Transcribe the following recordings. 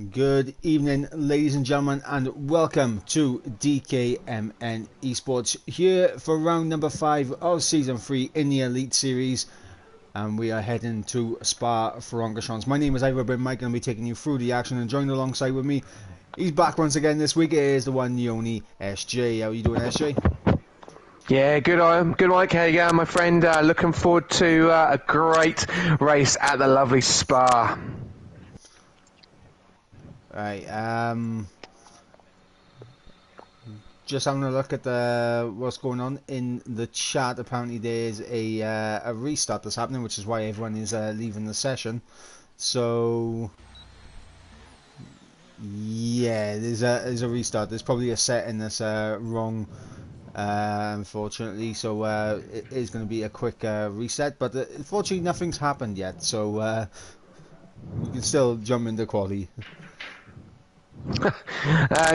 Good evening, ladies and gentlemen, and welcome to DKMN Esports, here for round number 5 of Season 3 in the Elite Series, and we are heading to Spa-Francorchamps. My name is Ivor Mike, and I'll be taking you through the action, and joining alongside with me, he's back once again this week. It is the one, the only SJ. How are you doing, SJ? Yeah, good Mike. How you going, my friend? Looking forward to a great race at the lovely Spa. Right, just having a look at what's going on in the chat. Apparently there's a restart that's happening, which is why everyone is leaving the session. So yeah, there's a restart. There's probably a setting that's wrong, unfortunately, so it is going to be a quick reset, but unfortunately nothing's happened yet, so we can still jump into quali.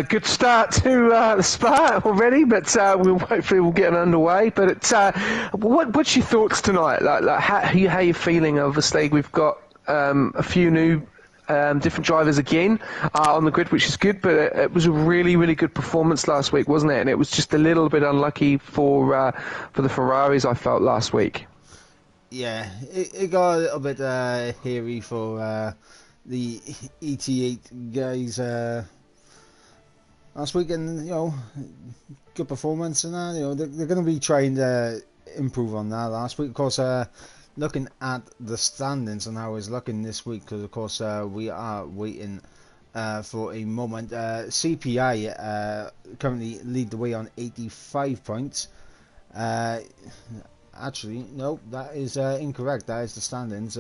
Good start to the Spa already, but hopefully we'll get it underway. But what's your thoughts tonight? Like how you feeling? Obviously, we've got a few new different drivers again on the grid, which is good. But it was a really good performance last week, wasn't it? And it was just a little bit unlucky for the Ferraris, I felt, last week. Yeah, it got a little bit hairy for the ET8 guys last week, and good performance, and they're going to be trying to improve on that. Last week, of course, looking at the standings and how it's looking this week, because of course we are waiting for a moment. CPI currently lead the way on 85 points. Actually, no, that is incorrect. That is the standings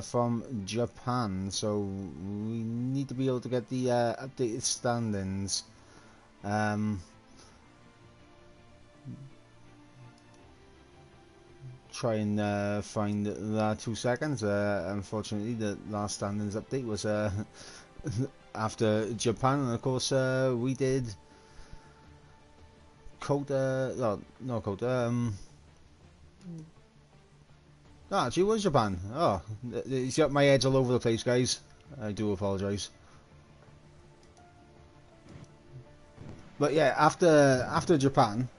from Japan. So we need to be able to get the updated standings. Try and find that 2 seconds. Unfortunately, the last standings update was after Japan, and of course we did Kota. No, not Kota. No, actually, it was Japan. Oh, it's got my heads all over the place, guys. I do apologise. But yeah, after Japan,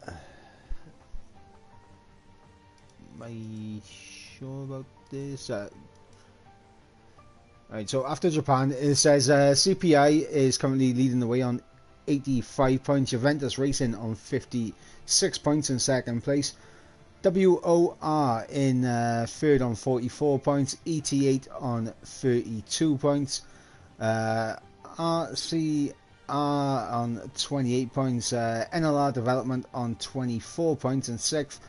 am I sure about this? Right, so after Japan, it says CPI is currently leading the way on 85 points. Juventus Racing on 56 points in second place. WOR in third on 44 points. ET8 on 32 points. RCR on 28 points. NLR Development on 24 points in sixth.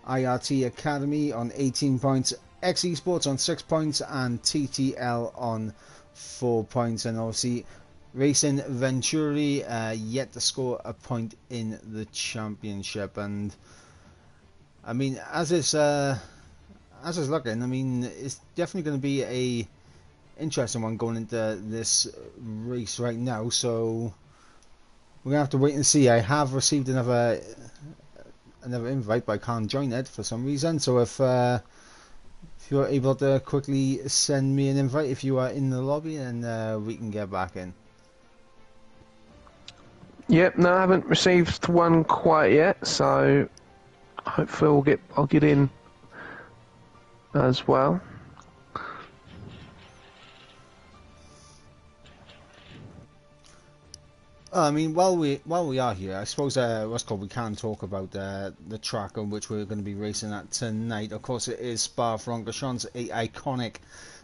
IRT Academy on 18 points. X Esports on 6 points. And TTL on 4 points. And obviously Racing Venturi yet to score a point in the championship. And I mean, as it's looking, I mean, it's definitely going to be a interesting one going into this race right now. So we're gonna have to wait and see. I have received another invite, but I can't join it for some reason. So if you're able to quickly send me an invite if you are in the lobby, and we can get back in. Yep, no, I haven't received one quite yet, so hopefully I'll get in as well. I mean, while we are here, I suppose we can talk about the track on which we're going to be racing at tonight. Of course, it is Spa-Francorchamps, an iconic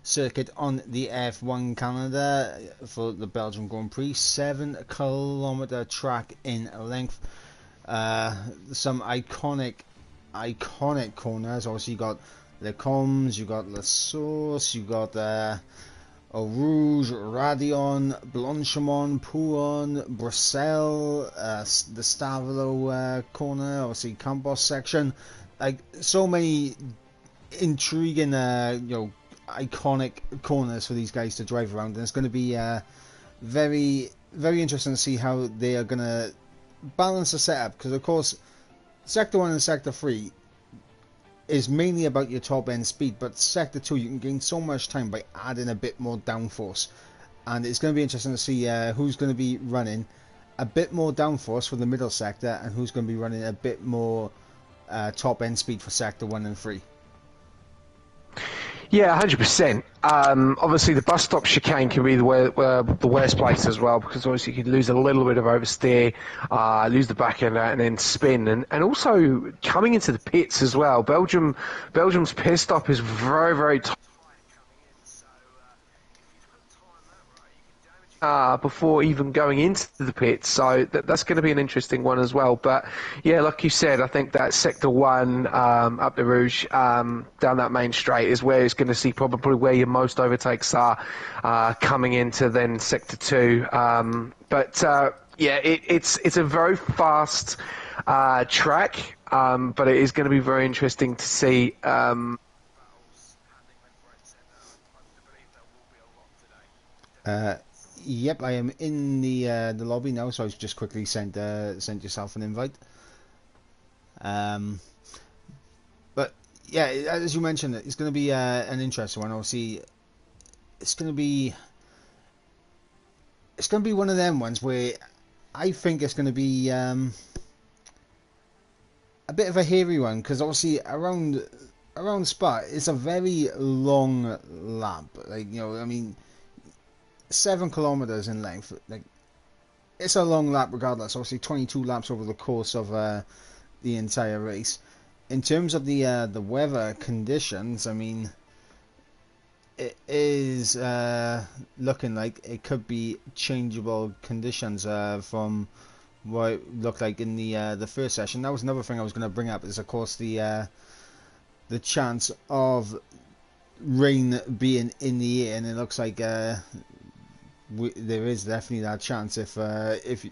circuit on the F1 calendar for the Belgium Grand Prix. 7-kilometer track in length. Some iconic corners. Obviously, you got Le Combes, you got La Source, you got Eau Rouge, Radion, Blanchimont, Pouon, Bruxelles, the Stavelo corner, obviously Campos section. Like, so many intriguing, iconic corners for these guys to drive around, and it's going to be very interesting to see how they are going to balance the setup, because of course Sector 1 and Sector 3, is mainly about your top end speed, but Sector 2 you can gain so much time by adding a bit more downforce, and it's going to be interesting to see who's going to be running a bit more downforce for the middle sector and who's going to be running a bit more top end speed for Sector 1 and 3. Yeah, 100%. Obviously, the bus stop chicane can be the worst place as well, because obviously you could lose a little bit of oversteer, lose the back end and then spin, and also coming into the pits as well. Belgium's pit stop is very, very tight. Before even going into the pits, so that's going to be an interesting one as well. But yeah, like you said, I think that Sector 1 up the Rouge, down that main straight is where it's going to see probably where your most overtakes are coming into then Sector 2. Yeah, it's a very fast track, but it is going to be very interesting to see. Yep, I am in the lobby now, so I've just quickly sent yourself an invite. But yeah, as you mentioned, it's going to be an interesting one. Obviously, it's going to be one of them ones where I think it's going to be a bit of a hairy one, because obviously around Spa it's a very long lap. Like, you know, I mean, 7 kilometers in length. Like, it's a long lap regardless. Obviously 22 laps over the course of the entire race. In terms of the weather conditions, I mean, it is looking like it could be changeable conditions from what it looked like in the first session. That was another thing I was going to bring up, is of course the chance of rain being in the air, and it looks like there is definitely that chance if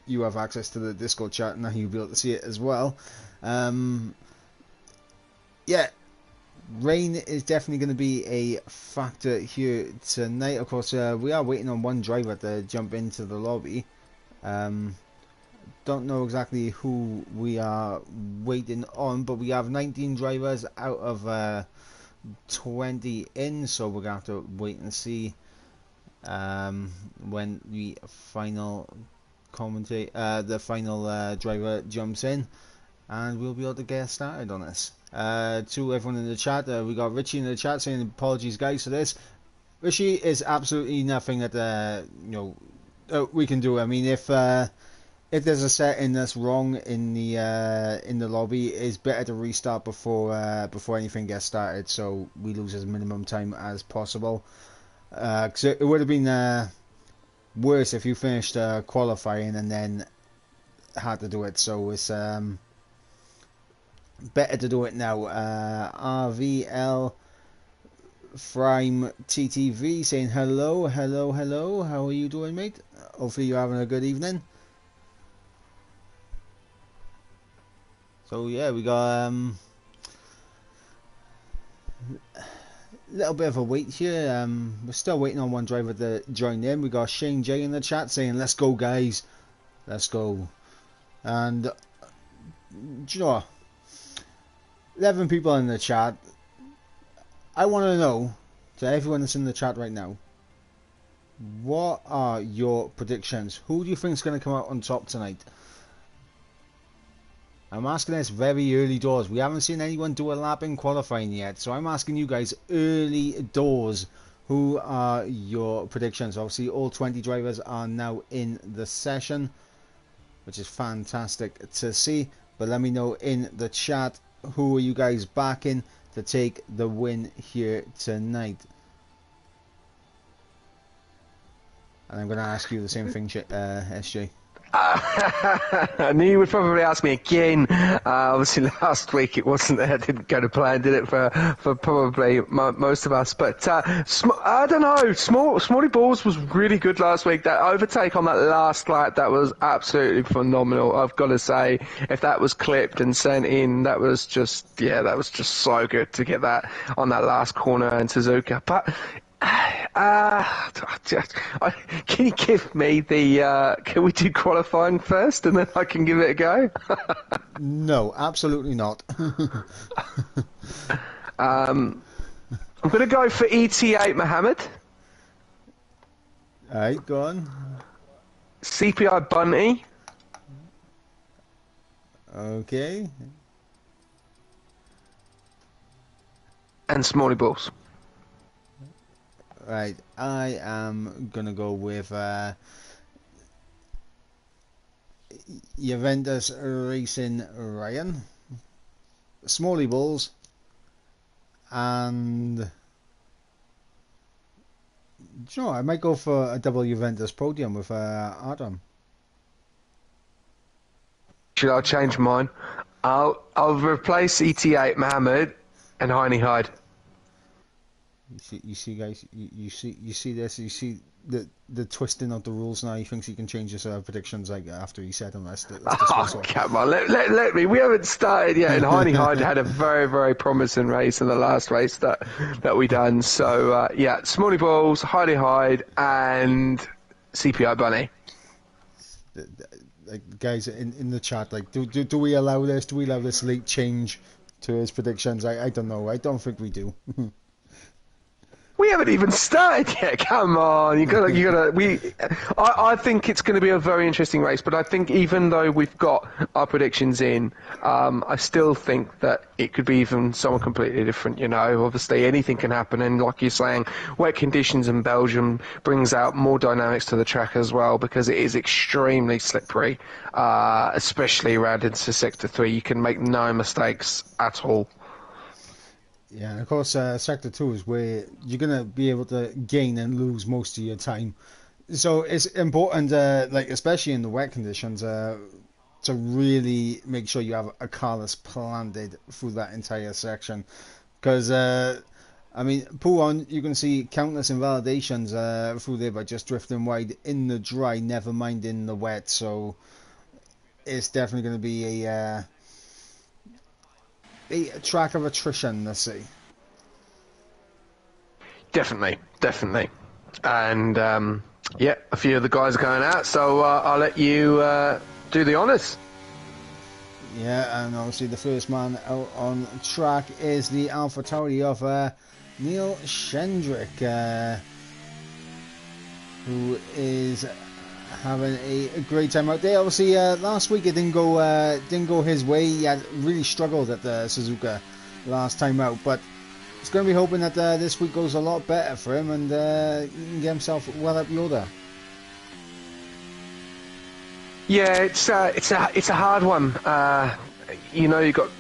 you have access to the Discord chat, and now you'll be able to see it as well. Yeah, rain is definitely going to be a factor here tonight. Of course, we are waiting on one driver to jump into the lobby. Don't know exactly who we are waiting on, but we have 19 drivers out of 20 in, so we're going to have to wait and see when the final driver jumps in, and we'll be able to get started on this. To everyone in the chat, we got Richie in the chat saying apologies guys for this. Richie, is absolutely nothing that we can do. I mean, if there's a setting that's wrong in the lobby, it's better to restart before anything gets started, so we lose as minimum time as possible. Because it would have been worse if you finished qualifying and then had to do it. So it's better to do it now. RVL Frime TTV saying hello. How are you doing, mate? Hopefully you're having a good evening. So yeah, we got little bit of a wait here. We're still waiting on one driver to join in. We got Shane J in the chat saying let's go guys, let's go. And do you know what? 11 people in the chat. I want to know, to everyone that's in the chat right now, what are your predictions? Who do you think is going to come out on top tonight? I'm asking this very early doors. We haven't seen anyone do a lap in qualifying yet, so I'm asking you guys early doors, who are your predictions? Obviously all 20 drivers are now in the session, which is fantastic to see. But let me know in the chat, who are you guys backing to take the win here tonight? And I'm going to ask you the same thing, SJ. I knew you would probably ask me again. Obviously, last week it wasn't there. Didn't go to plan, did it, for probably most of us. But I don't know. Smalley Balls was really good last week. That overtake on that last lap, that was absolutely phenomenal. I've got to say, if that was clipped and sent in, that was just so good to get that on that last corner in Suzuka. But can you give me the? Can we do qualifying first, and then I can give it a go? No, absolutely not. I'm going to go for ET8 Mohammed, Alright, go on. CPI Bunty, Okay. and Smalley Balls. Right, I am gonna go with Juventus Racing Ryan, Smalley Balls, and do you know what, I might go for a double Juventus podium with Adam. Should I change mine? I'll replace ET8 Mohammed and Heine Hyde. You see, guys. You see this. You see the twisting of the rules now. He thinks he can change his predictions like after he said them. Let's Oh, come on, let me. We haven't started yet, and Heine Hyde had a very, very promising race in the last race that we done. So yeah, Smalley Balls, Heine Hyde, and CPI Bunny. Like, guys in the chat, like, do we allow this? Do we allow this late change to his predictions? I don't know. I don't think we do. We haven't even started yet. Come on, you gotta. I think it's going to be a very interesting race. But I think even though we've got our predictions in, I still think that it could be even someone completely different. You know, obviously anything can happen, and like you're saying, wet conditions in Belgium brings out more dynamics to the track as well because it is extremely slippery, especially around into Sector 3. You can make no mistakes at all. Yeah, and of course, Sector 2 is where you're going to be able to gain and lose most of your time. So it's important, like especially in the wet conditions, to really make sure you have a car that's planted through that entire section. Because, I mean, pull on, you can see countless invalidations through there by just drifting wide in the dry, never mind in the wet. So it's definitely going to be a track of attrition, let's see. Definitely. And yeah, a few of the guys are going out, so I'll let you do the honours. Yeah, and obviously the first man out on track is the Alpha Tauri of Neil Shendrick, who is having a great time out there. Obviously, last week it didn't go his way. He had really struggled at the Suzuka last time out, but he's going to be hoping that this week goes a lot better for him and he can get himself well up the order. Yeah, it's a hard one. You know, you've got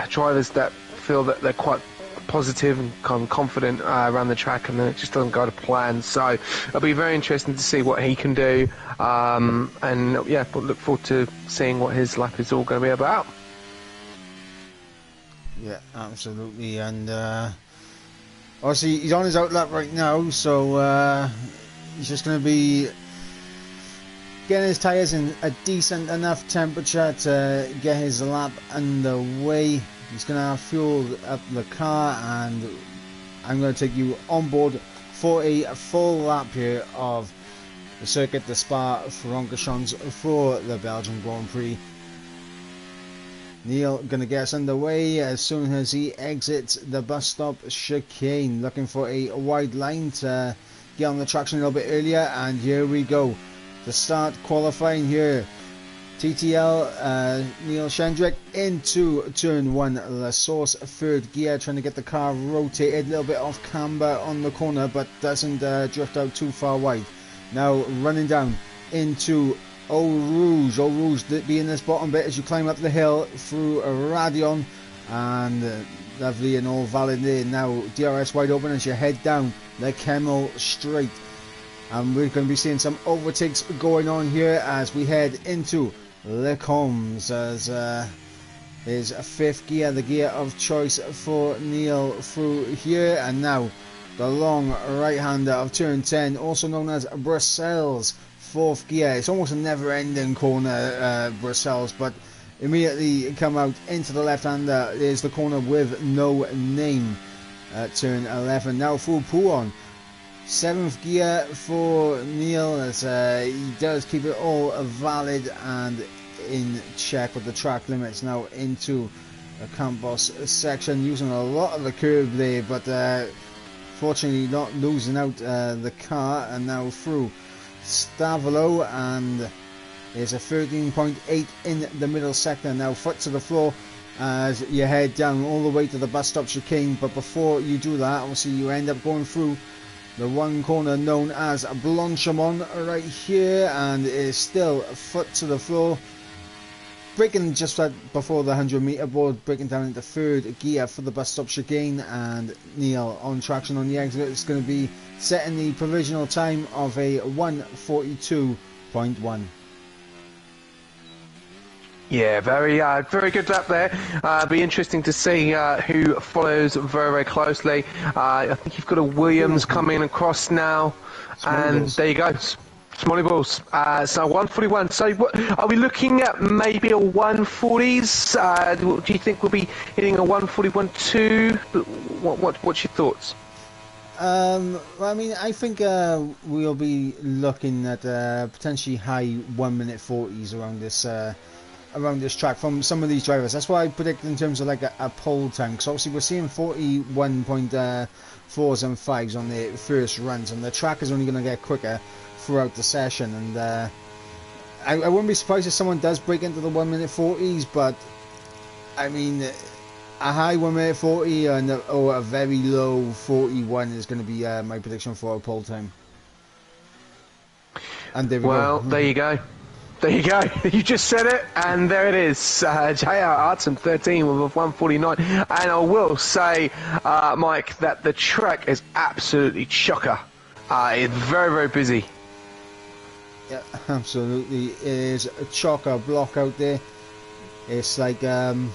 drivers that feel that they're quite positive and kind of confident around the track, and then it just doesn't go to plan. So it'll be very interesting to see what he can do, and yeah, we'll look forward to seeing what his lap is all going to be about. Yeah, absolutely, and obviously he's on his out lap right now, so he's just going to be getting his tyres in a decent enough temperature to get his lap underway. He's going to have fueled up the car, and I'm going to take you on board for a full lap here of the circuit, the Spa-Francorchamps for the Belgian Grand Prix. Neil going to get us underway as soon as he exits the bus stop chicane, looking for a wide line to get on the traction a little bit earlier, and here we go to start qualifying here. TTL Neil Shendrick into turn 1, La Source third gear, trying to get the car rotated, a little bit off camber on the corner, but doesn't drift out too far wide. Now running down into Eau Rouge being this bottom bit as you climb up the hill through Radion, and lovely and all valid there. Now DRS wide open as you head down the Kemmel Straight, and we're going to be seeing some overtakes going on here as we head into Le Combs, as his fifth gear, the gear of choice for Neil through here. And now the long right-hander of turn 10, also known as Brussels, fourth gear. It's almost a never-ending corner, Brussels, but immediately come out into the left-hander. There's the corner with no name at turn 11. Now full pull on. 7th gear for Neil, as he does keep it all valid and in check with the track limits now into the Campos section, using a lot of the curb there, but fortunately not losing out the car, and now through Stavolo, and there's a 13.8 in the middle sector. Now foot to the floor as you head down all the way to the bus stop chicane, but before you do that, obviously you end up going through the one corner known as Blanchimont right here, and it is still foot to the floor, braking just right before the 100-meter board, braking down into third gear for the bus stop chicane, and Neil on traction on the exit. It's going to be setting the provisional time of a 1:42.1. Yeah, very good lap there. Be interesting to see who follows very, very closely. I think you've got a Williams coming across now, and there you go. Smalley balls. So 141. So what, are we looking at maybe a 140s? Do you think we'll be hitting a 141.2? What's your thoughts? Well, I mean, I think we'll be looking at potentially high 1 minute 40s around this track from some of these drivers. That's what I predict in terms of like a pole time, because obviously we're seeing 41.4s and 5s on the first runs, and the track is only going to get quicker throughout the session, and I wouldn't be surprised if someone does break into the 1 minute 40s, but I mean a high 1 minute 40 or a very low 41 is going to be my prediction for a pole time. And there we go. There you go. There you go. You just said it, and there it is. J.R. Artem 13 with a 149. And I will say, Mike, that the track is absolutely chocker. It's very, very busy. Yeah, absolutely. It is a chocker block out there. It's like going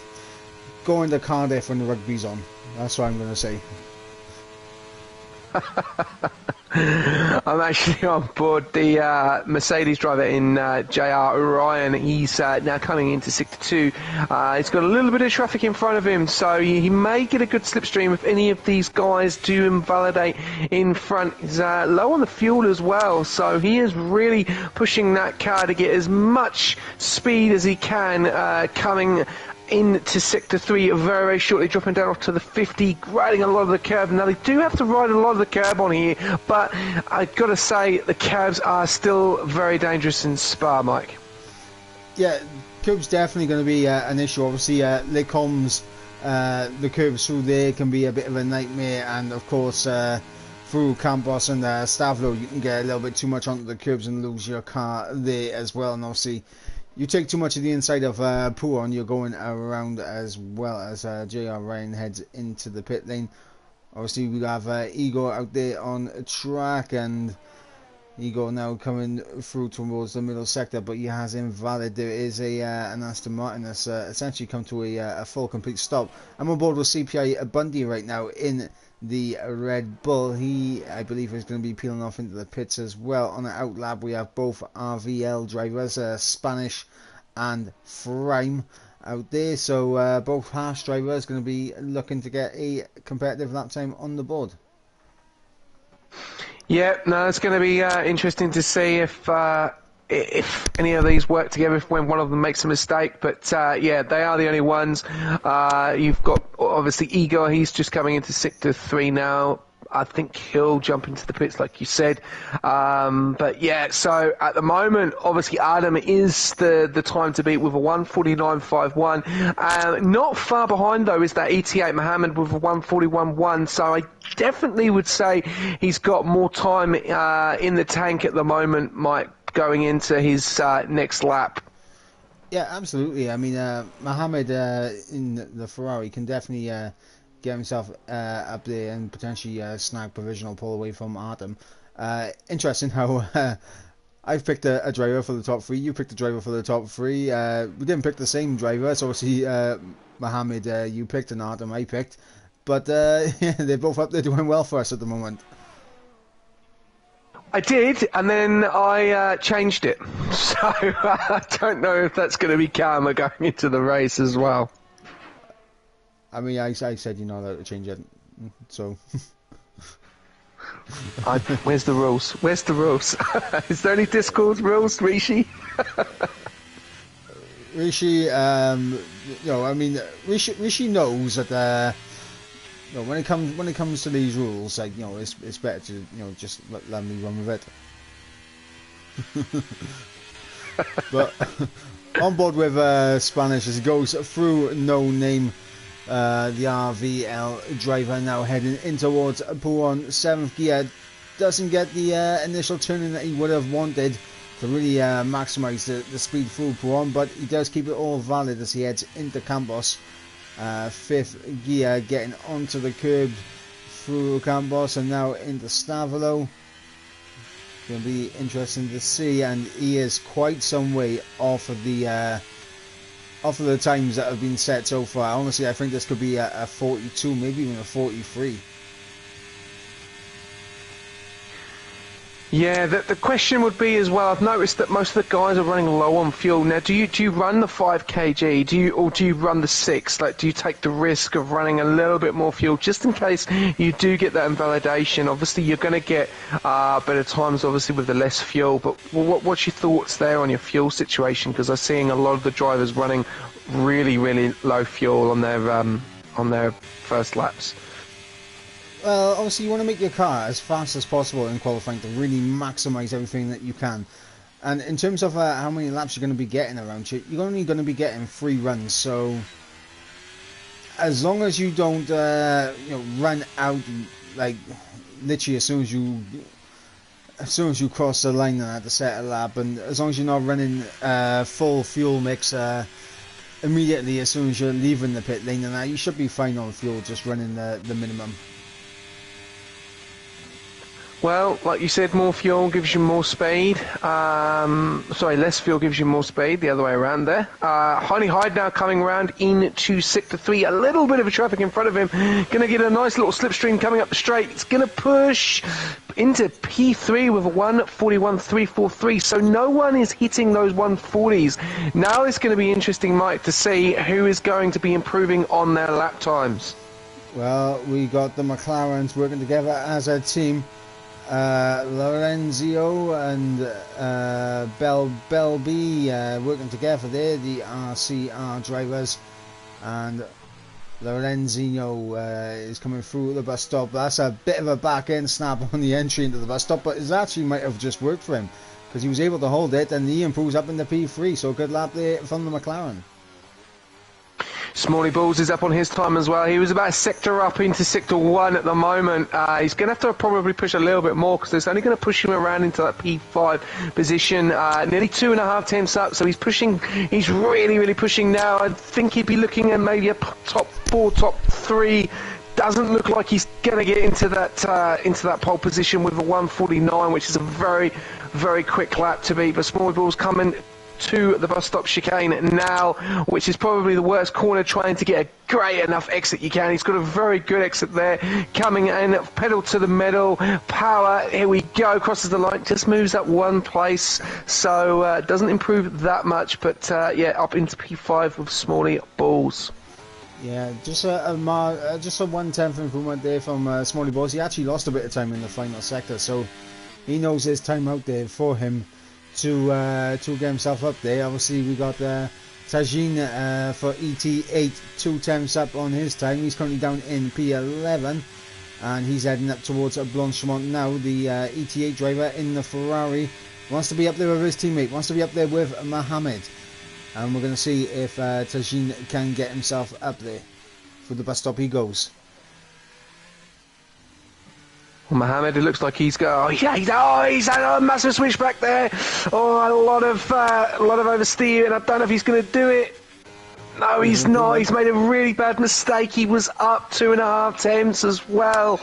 to Cardiff when the rugby's on. That's what I'm going to say. I'm actually on board the Mercedes driver in JR Ryan. He's now coming into sector 2. He's got a little bit of traffic in front of him, so he may get a good slipstream if any of these guys do invalidate in front. He's low on the fuel as well, so he is really pushing that car to get as much speed as he can, coming into sector 3 very, very shortly, dropping down off to the 50, riding a lot of the curb. Now they do have to ride a lot of the curb on here, but I've got to say the curbs are still very dangerous in Spa, Mike. Yeah, curbs definitely going to be an issue. Obviously, Les Combes, the curbs through there can be a bit of a nightmare, and of course through Campos and Stavlo you can get a little bit too much onto the curbs and lose your car there as well, and obviously you take too much of the inside of Pouron, you're going around as well, as JR Ryan heads into the pit lane. Obviously we have Igor out there on track, and Igor now coming through towards the middle sector, but he has invalid. There is an Aston Martin that's essentially come to a full complete stop. I'm on board with CPI Bundy right now in the Red Bull. He, I believe, is going to be peeling off into the pits as well. On the outlap we have both RVL drivers, Spanish and Frame out there, so both Haas drivers going to be looking to get a competitive lap time on the board. Yeah, no, it's going to be interesting to see if any of these work together, when one of them makes a mistake. But yeah, they are the only ones. You've got obviously Igor. He's just coming into sector 3 now. I think he'll jump into the pits like you said. But yeah, so at the moment, obviously Adam is the time to beat with a 149.51. Not far behind though is that ET8 Mohammed with a 141.1. So I definitely would say he's got more time in the tank at the moment, Mike, going into his next lap. Yeah, absolutely. I mean, Mohammed in the Ferrari can definitely get himself up there and potentially snag provisional pole away from Artem. Interesting how I've picked a driver for the top 3, you picked a driver for the top 3. We didn't pick the same driver, so obviously Mohammed, you picked, and Artem I picked. But yeah, they're both up there doing well for us at the moment. I did, and then I changed it. So I don't know if that's going to be karma going into the race as well. I mean, I said you're not allowed to change it, so... Where's the rules? Where's the rules? Is there any Discord rules, Rishi? Rishi, I mean, Rishi knows that when it comes to these rules, like, it's better to, just let me run with it. But on board with Spanish as he goes through No Name, the RVL driver now heading in towards Puon, 7th gear. Doesn't get the initial turning that he would have wanted to really maximise the speed through Puon, but he does keep it all valid as he heads into Campos. 5th gear, getting onto the curb through Campos and now into Stavolo. Going to be interesting to see, and he is quite some way off of the times that have been set so far. Honestly, I think this could be a 42, maybe even a 43. Yeah, the question would be as well, I've noticed that most of the guys are running low on fuel. Now, do you run the 5 kg, do you run the 6? Like, do you take the risk of running a little bit more fuel just in case you do get that invalidation? Obviously, you're going to get better times, obviously, with the less fuel, but what's your thoughts there on your fuel situation? Because I'm seeing a lot of the drivers running really, really low fuel on their first laps. Well, obviously you want to make your car as fast as possible in qualifying to really maximise everything that you can. And in terms of how many laps you're going to be getting around you, you're only going to be getting 3 runs. So as long as you don't, run out like literally as soon as you cross the line and have to set a lap, and as long as you're not running full fuel mix immediately as soon as you're leaving the pit lane, and that, you should be fine on fuel, just running the minimum. Well, like you said, more fuel gives you more speed. Less fuel gives you more speed, the other way around there. Honey Hyde now coming around into Sector 3. A little bit of a traffic in front of him. Going to get a nice little slipstream coming up the straight. It's going to push into P3 with a 1:41.343. So no one is hitting those 140s. Now it's going to be interesting, Mike, to see who is going to be improving on their lap times. Well, we got the McLarens working together as a team. Lorenzio and Belby working together there, the RCR drivers, and Lorenzino is coming through the bus stop. That's a bit of a back end snap on the entry into the bus stop, but it actually might have just worked for him because he was able to hold it, and he improves up into P3, so good lap there from the McLaren. Smalley Balls is up on his time as well. He was about a sector up into Sector 1 at the moment. He's going to have to probably push a little bit more because it's only going to push him around into that P5 position. Nearly 2.5 tenths up, so he's really, really pushing now. I think he'd be looking at maybe a top 4, top 3. Doesn't look like he's going to get into that pole position with a 1:49, which is a very, very quick lap to beat. But Smalley Balls coming to the bus stop chicane now, which is probably the worst corner, trying to get a great enough exit you can. He's got a very good exit there, coming in, pedal to the metal, power, here we go, crosses the line, just moves up 1 place, so doesn't improve that much, but up into P5 with Smalley Balls. Yeah, just a 1/10 improvement there from Smalley Balls. He actually lost a bit of time in the final sector, so he knows there's time out there for him to get himself up there. Obviously we got Tajin for ET8, 2 tenths up on his time. He's currently down in P11 and he's heading up towards Blanchimont now. The ET8 driver in the Ferrari wants to be up there with his teammate, wants to be up there with Mohammed, and we're going to see if Tajin can get himself up there. For the bus stop he goes. Mohammed, it looks like he's he's had a massive switchback there. A lot of oversteer, and I don't know if he's going to do it. No, he's not. He's made a really bad mistake. He was up 2.5 tenths as well.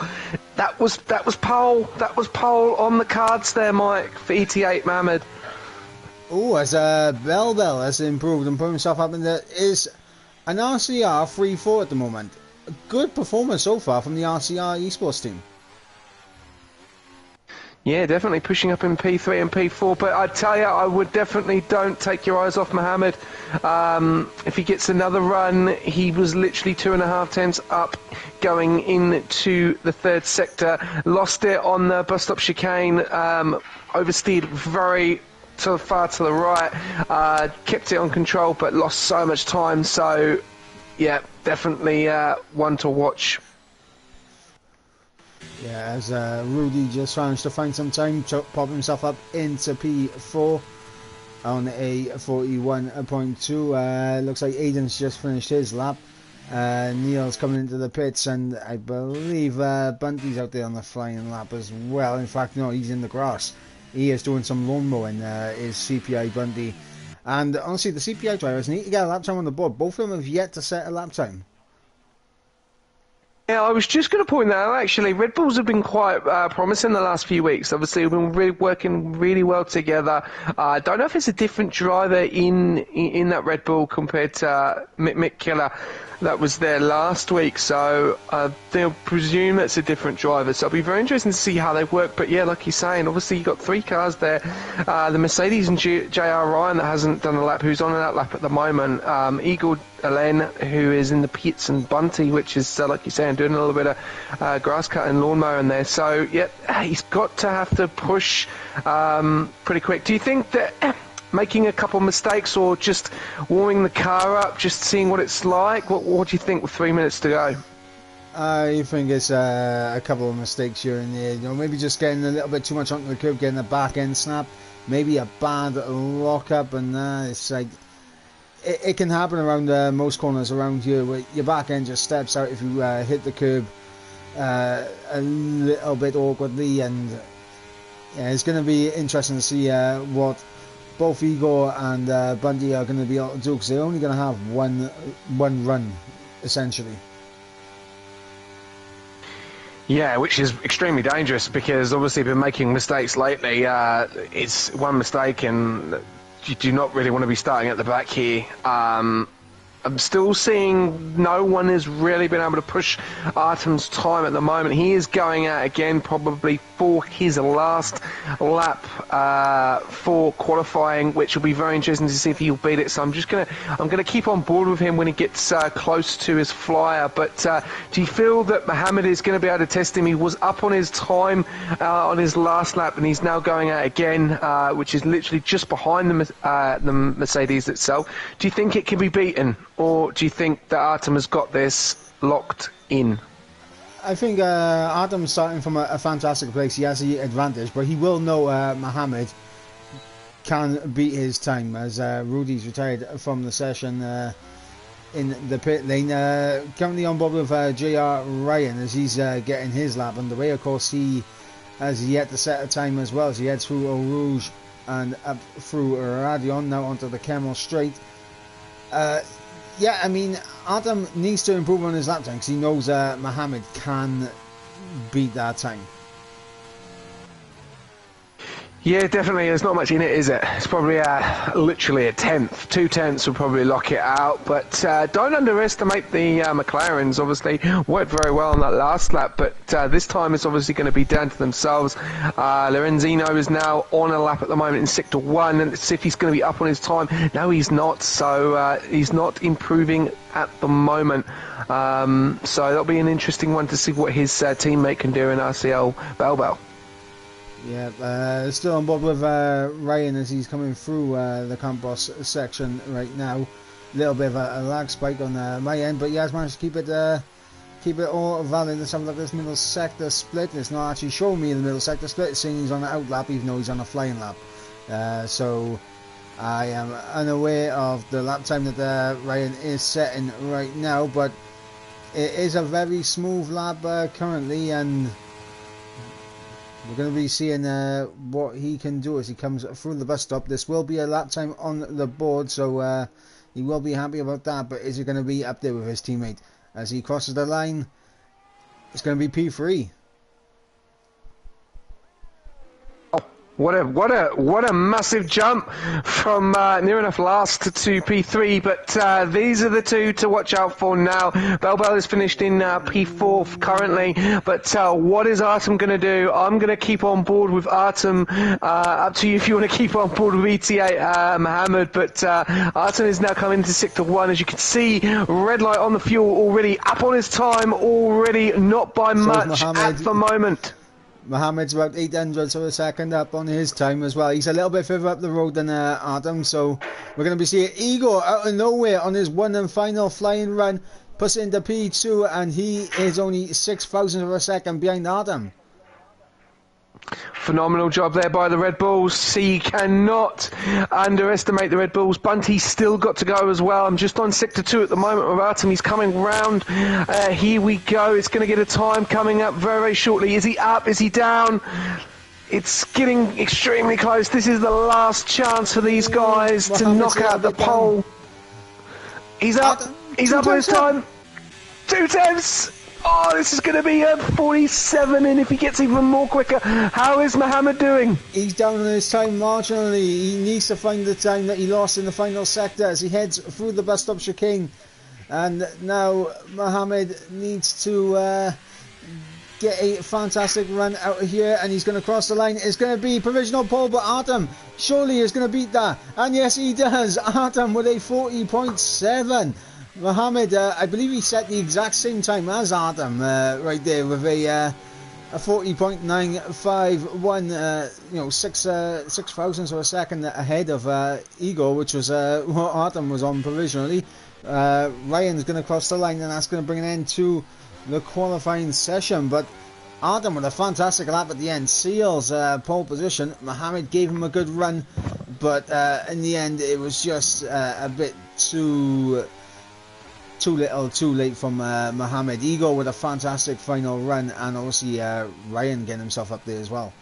That was pole. That was pole on the cards there, Mike, for ET8 Mohammed. Oh, as Bell has improved and put himself up in there, is an RCR 3-4 at the moment. A good performance so far from the RCR Esports team. Yeah, definitely pushing up in P3 and P4, but I tell you, I would definitely don't take your eyes off Mohammed. If he gets another run, he was literally 2.5 tenths up going into the 3rd sector. Lost it on the bus stop chicane, oversteered very too far to the right, kept it on control, but lost so much time. So, yeah, definitely one to watch. Yeah, as Rudy just managed to find some time to pop himself up into P4 on a 41.2. Looks like Aiden's just finished his lap. Neil's coming into the pits, and I believe Bunty's out there on the flying lap as well. In fact, no, he's in the grass. He is doing some lawn mowing, is CPI Bunty. And honestly, the CPI drivers need to get a lap time on the board. Both of them have yet to set a lap time. Yeah, I was just going to point that out, actually. Red Bulls have been quite promising the last few weeks. Obviously, we've been working really well together. I don't know if it's a different driver in that Red Bull compared to Mick Killer that was there last week, so they'll presume it's a different driver. So it'll be very interesting to see how they work. But yeah, like you're saying, obviously you've got 3 cars there. The Mercedes and JR Ryan that hasn't done a lap, who's on that lap at the moment. Eagle Alen, who is in the pits, and Bunty, which is, like you're saying, doing a little bit of grass cutting, lawn mowing there. So yeah, he's got to have to push pretty quick. Do you think that making a couple of mistakes, or just warming the car up, just seeing what it's like? What do you think with 3 minutes to go? I think it's a couple of mistakes here and there. You know, maybe just getting a little bit too much onto the curb, getting the back end snap, maybe a bad lock up, and it's like it can happen around most corners around here, where your back end just steps out if you hit the curb a little bit awkwardly. And yeah, it's going to be interesting to see what both Igor and Bundy are going to be able to do, because they're only going to have one run, essentially. Yeah, which is extremely dangerous, because obviously they've been making mistakes lately. It's one mistake, and you do not really want to be starting at the back here. I'm still seeing no one has really been able to push Artem's time at the moment. He is going out again, probably for his last lap for qualifying, which will be very interesting to see if he'll beat it. So I'm gonna keep on board with him when he gets close to his flyer. But do you feel that Mohammed is going to be able to test him? He was up on his time on his last lap, and he's now going out again, which is literally just behind the Mercedes itself. Do you think it can be beaten, or do you think that Artem has got this locked in? I think Artem's starting from a fantastic place. He has the advantage, but he will know Mohammed can beat his time, as Rudy's retired from the session in the pit lane. Currently on board with JR Ryan as he's getting his lap underway. Of course, he has yet to set a time as well, as he heads through Eau Rouge and up through Radion, now onto the Camel Straight. Yeah, I mean, Artem needs to improve on his lap time, because he knows Mohammed can beat that time. Yeah, definitely. There's not much in it, is it? It's probably literally a tenth. 2 tenths will probably lock it out. But don't underestimate the McLarens. Obviously, worked very well on that last lap. But this time it's obviously going to be down to themselves. Lorenzino is now on a lap at the moment in Sector 1. And let's see if he's going to be up on his time. No, he's not. So he's not improving at the moment. So that'll be an interesting one to see what his teammate can do in RCL Belbel. Yeah, still on board with Ryan as he's coming through the Campos section right now. A little bit of a lag spike on my end, but he has managed to keep it all valid. Let's have a look at this middle sector split. It's not actually showing me the middle sector split. It's saying he's on an out lap, even though he's on a flying lap. So I am unaware of the lap time that Ryan is setting right now, but it is a very smooth lap currently, and we're going to be seeing what he can do as he comes through the bus stop. This will be a lap time on the board, so he will be happy about that. But is he going to be up there with his teammate as he crosses the line? It's going to be P3. What a massive jump from near enough last to P3, but these are the two to watch out for now. Belbel is finished in P4 currently, but what is Artem going to do? I'm going to keep on board with Artem. Up to you if you want to keep on board with ETA Mohammed, but Artem is now coming to Sector 1. As you can see, red light on the fuel already, up on his time already, not by much at the moment. Mohammed's about 800 of a second up on his time as well. He's a little bit further up the road than Adam, so we're going to be seeing Igor out of nowhere on his one and final flying run, puts it into P2, and he is only 6,000 of a second behind Adam. Phenomenal job there by the Red Bulls. See, you cannot underestimate the Red Bulls. Bunty's still got to go as well. I'm just on sector 2 at the moment with Artem. He's coming round. Here we go. It's going to get a time coming up very, very shortly. Is he up? Is he down? It's getting extremely close. This is the last chance for these guys to knock out the pole. He's up. He's up on his time. 2 tenths. Oh, this is going to be a 47, and if he gets even more quicker, how is Mohammed doing? He's down on his time marginally. He needs to find the time that he lost in the final sector as he heads through the bus stop chicane. And now Mohammed needs to get a fantastic run out of here, and he's going to cross the line. It's going to be provisional pole, but Artem surely is going to beat that. And yes, he does. Artem with a 40.7. Mohammed, I believe he set the exact same time as Adam right there with a 40.951, 6 thousandths of a second ahead of Igor, which was what Adam was on provisionally. Ryan's going to cross the line, and that's going to bring an end to the qualifying session. But Adam with a fantastic lap at the end seals pole position. Mohammed gave him a good run, but in the end it was just a bit too little, too late from Mohammed. Igor with a fantastic final run, and obviously Ryan getting himself up there as well.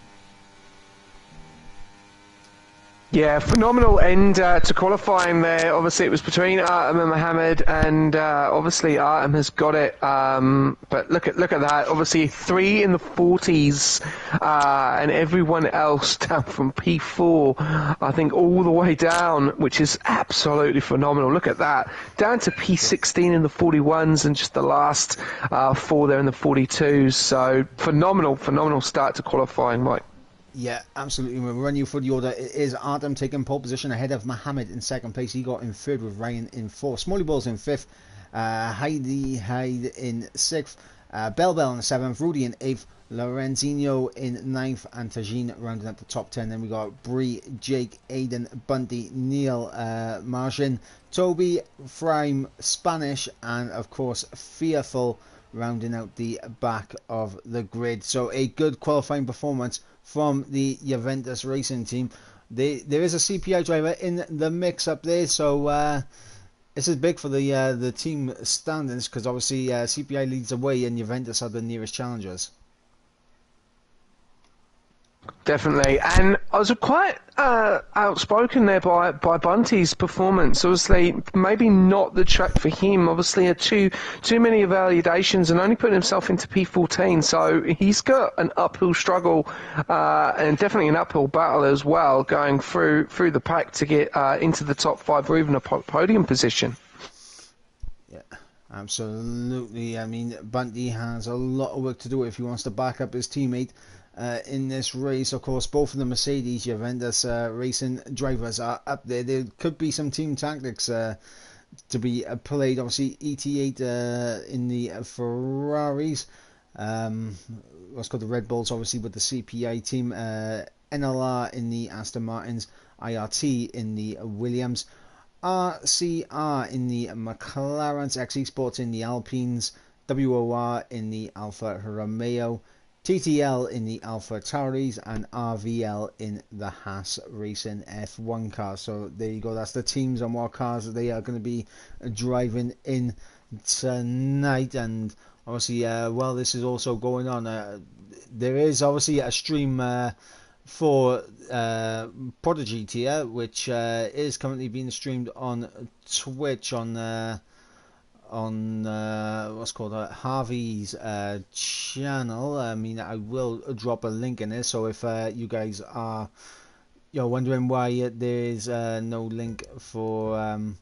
Yeah, phenomenal end to qualifying there. Obviously, it was between Artem and Mohammed, and obviously Artem has got it. But look at that. Obviously, 3 in the 40s, and everyone else down from P4, I think, all the way down, which is absolutely phenomenal. Look at that. Down to P16 in the 41s, and just the last 4 there in the 42s. So phenomenal start to qualifying, Mike. Yeah, absolutely. We'll run you through the order. It is Artem taking pole position ahead of Mohammed in second place. He got in third with Ryan in fourth. Smalley Balls in fifth. Heidi Hyde in sixth. Bell in seventh. Rudy in eighth. Lorenzino in ninth. And Tajin rounding up the top 10. Then we got Bree, Jake, Aiden, Bunty, Neil, Margin, Toby, Frame, Spanish, and of course Fearful rounding out the back of the grid. So a good qualifying performance from the Juventus racing team. There is a CPI driver in the mix up there, so this is big for the team standings, because obviously CPI leads the way and Juventus are the nearest challengers. Definitely, and I was quite outspoken there by Bunty's performance. Obviously, maybe not the track for him. Obviously, too many validations and only putting himself into P14. So he's got an uphill struggle and definitely an uphill battle as well, going through the pack to get into the top 5 or even a podium position. Yeah, absolutely. I mean, Bunty has a lot of work to do if he wants to back up his teammate in this race. Of course, both of the Mercedes Juventus racing drivers are up there. There could be some team tactics to be played. Obviously, ET8 in the Ferraris. What's called the Red Bulls, obviously, with the CPI team. NLR in the Aston Martins. IRT in the Williams. RCR in the McLarens. X Esports in the Alpines. WOR in the Alfa Romeo. TTL in the Alpha Tauris, and RVL in the Haas Racing F1 car. So there you go, that's the teams on what cars they are going to be driving in tonight. And obviously while this is also going on, there is obviously a stream for Prodigy tier, which is currently being streamed on Twitch on what's called Harvey's channel. I mean, I will drop a link in there, so if you guys are wondering why there's no link for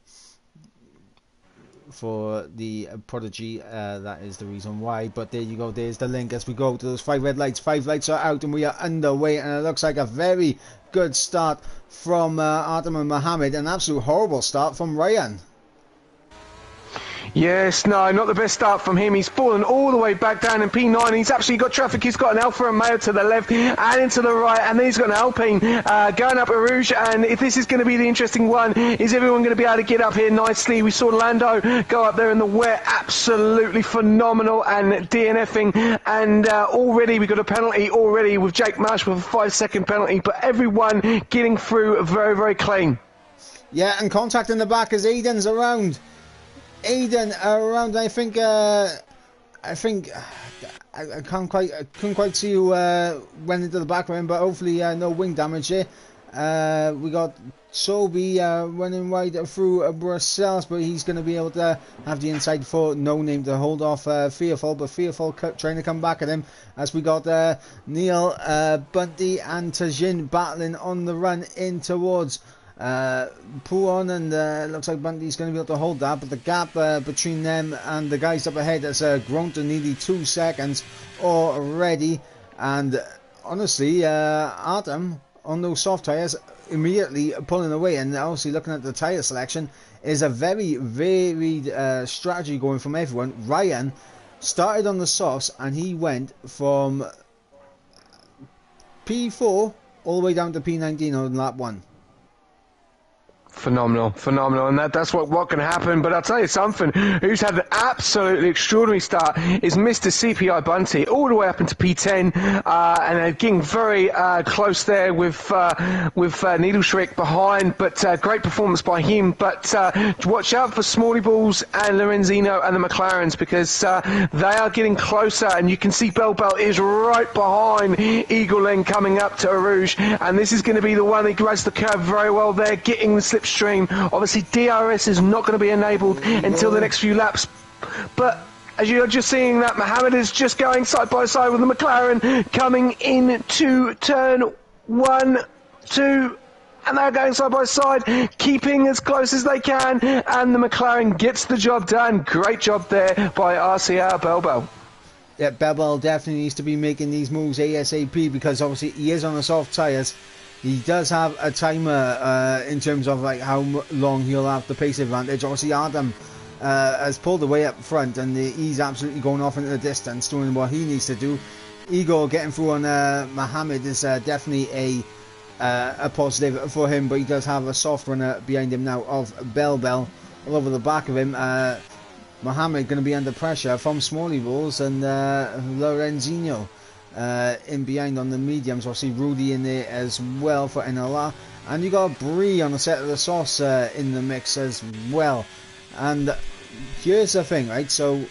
the Prodigy, that is the reason why. But there you go, there's the link as we go to those 5 red lights. 5 lights are out and we are underway, and it looks like a very good start from Artem and Mohammed. An absolute horrible start from Ryan. Yes, no, not the best start from him. He's fallen all the way back down in P9. He's actually got traffic. He's got an Alfa Romeo to the left and into the right, and then he's got an Alpine going up Eau Rouge. And if this is going to be the interesting one, is everyone going to be able to get up here nicely? We saw Lando go up there in the wet, absolutely phenomenal and DNFing. And already we got a penalty already with Jake Marsh with a 5-second penalty, but everyone getting through very, very clean. Yeah, and contact in the back as Aiden's around. Aiden around. I couldn't quite see who went into the back of him, but hopefully no wing damage here. We got Sobi running wide through Brussels, but he's going to be able to have the inside for No Name to hold off Fearful, but Fearful trying to come back at him as we got Neil, Bunty and Tajin battling on the run in towards Puon, and looks like Bunty's going to be able to hold that, but the gap between them and the guys up ahead has grown to nearly 2 seconds already. And honestly, Artem on those soft tyres immediately pulling away, and obviously looking at the tyre selection is a very varied strategy going from everyone. Ryan started on the softs and he went from P4 all the way down to P19 on lap 1. Phenomenal, and that's what can happen. But I'll tell you something, who's had an absolutely extraordinary start is Mr. CPI Bunty, all the way up into P10, and getting very close there with Needle Shrek behind, but great performance by him. But watch out for Smalley Balls and Lorenzino and the McLarens, because they are getting closer, and you can see Bell is right behind Eagle Lane coming up to Eau Rouge, and this is going to be the one that grabs the curve very well there, getting the slipstream. Obviously DRS is not going to be enabled until the next few laps, but as you're just seeing that, Mohammed is just going side by side with the McLaren coming into turn 1, 2, and they're going side by side, keeping as close as they can, and the McLaren gets the job done. Great job there by RCR Bell. Yeah, Bell definitely needs to be making these moves ASAP, because obviously he is on the soft tyres. He does have a timer in terms of like how long he'll have the pace advantage. Obviously Adam has pulled away up front, and he's absolutely going off into the distance doing what he needs to do. Igor getting through on Mohammed is definitely a positive for him, but he does have a soft runner behind him now of Bell all over the back of him. Mohammed going to be under pressure from Smalley Balls and Lorenzino in behind on the mediums. Obviously Rudy in there as well for NLR, and you got Bree on the set of the sauce in the mix as well. And here's the thing, right? So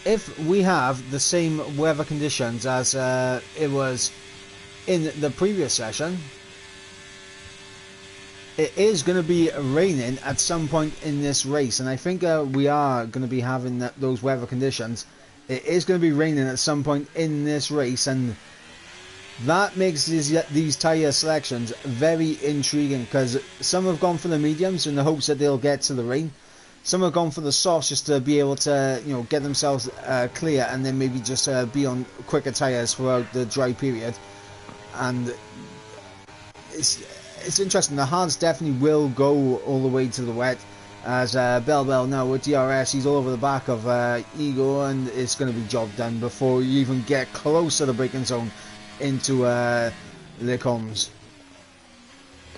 if we have the same weather conditions as it was in the previous session, it is going to be raining at some point in this race, and I think we are going to be having those weather conditions. It is going to be raining at some point in this race, and that makes these tyre selections very intriguing, because some have gone for the mediums in the hopes that they'll get to the rain. Some have gone for the softs just to be able to, you know, get themselves clear, and then maybe just be on quicker tyres throughout the dry period. And it's interesting. The hards definitely will go all the way to the wet, as Bell now with DRS, he's all over the back of Ego, and it's going to be job done before you even get close to the braking zone into Les Combes.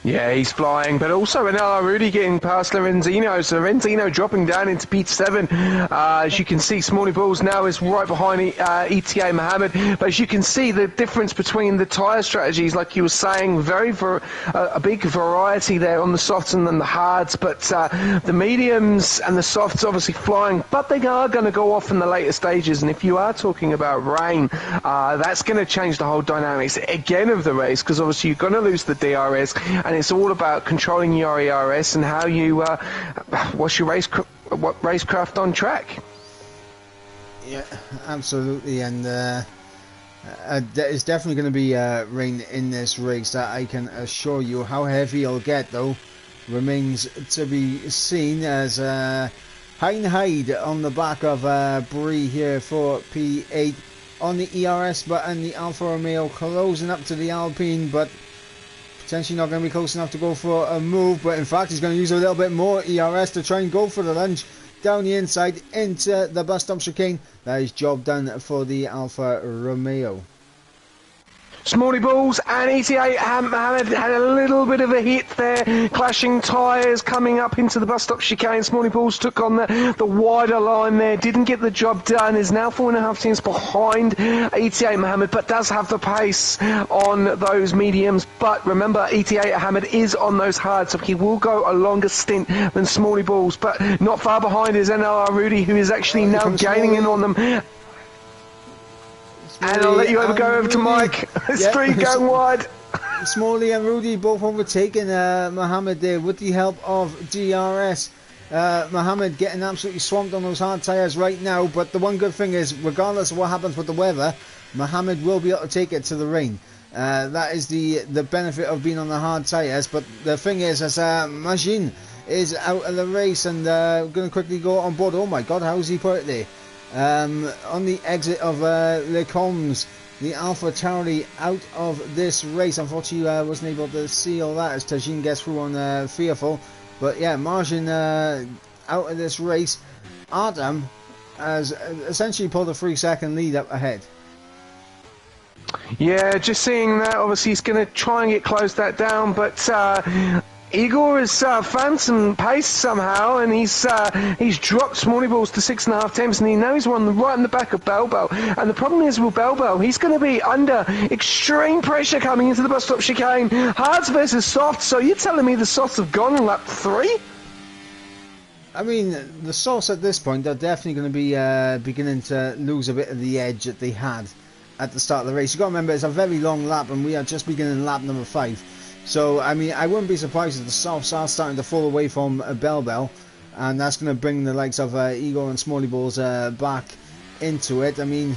Yeah, he's flying, but also Ranella Rudy getting past Lorenzino, so Lorenzino dropping down into P7. As you can see, Smalley Balls now is right behind ETA Mohammed, but as you can see, the difference between the tyre strategies, like you were saying, a big variety there on the softs and then the hards, but the mediums and the softs obviously flying, but they are going to go off in the later stages, and if you are talking about rain, that's going to change the whole dynamics again of the race, because obviously you're going to lose the DRS, and it's all about controlling your ERS and how you what's your racecraft on track. Yeah, absolutely, and there's definitely going to be rain in this race, that I can assure you. How heavy it'll get, though, remains to be seen, as Hein Hyde on the back of Bree here for P8 on the ERS button. The Alfa Romeo closing up to the Alpine, but potentially not going to be close enough to go for a move, but in fact he's going to use a little bit more ERS to try and go for the lunge. down the inside into the bus stop chicane. That is job done for the Alfa Romeo. Smalley Balls and ETA Mohammed had a little bit of a hit there, clashing tyres coming up into the bus stop chicane. Smalley Balls took on the wider line there, didn't get the job done, is now 4.5 tenths behind ETA Mohammed, but does have the pace on those mediums. But remember, ETA Mohammed is on those hards, so he will go a longer stint than Smalley Balls, but not far behind is NLR Rudy, who is actually now gaining in on them. And I'll let you go over to Mike. Three going wide. Smalley and Rudy both overtaking Mohammed there with the help of DRS. Mohammed getting absolutely swamped on those hard tyres right now, but the one good thing is, regardless of what happens with the weather, Mohammed will be able to take it to the rain. That is the benefit of being on the hard tyres. But the thing is, as Majin is out of the race and going to quickly go on board. Oh my god, how's he put it there? On the exit of Le Combs, the Alpha Tauri out of this race. Unfortunately, wasn't able to seal that as Tajin gets through on Fearful. But yeah, Margin out of this race. Artem has essentially pulled a 3-second lead up ahead. Yeah, just seeing that, obviously he's going to try and get close that down, but Igor has found some pace somehow, and he's dropped Smalley Balls to 6.5 tenths, and now he's right in the back of Belbel. And the problem is with Belbel, he's going to be under extreme pressure coming into the bus stop chicane. Hards versus softs, so you're telling me the softs have gone in lap 3? I mean, the softs at this point are definitely going to be beginning to lose a bit of the edge that they had at the start of the race. You've got to remember, it's a very long lap, and we are just beginning lap number 5. So, I mean, I wouldn't be surprised if the softs are starting to fall away from Belbel, and that's going to bring the likes of Igor and Smalley Balls back into it. I mean,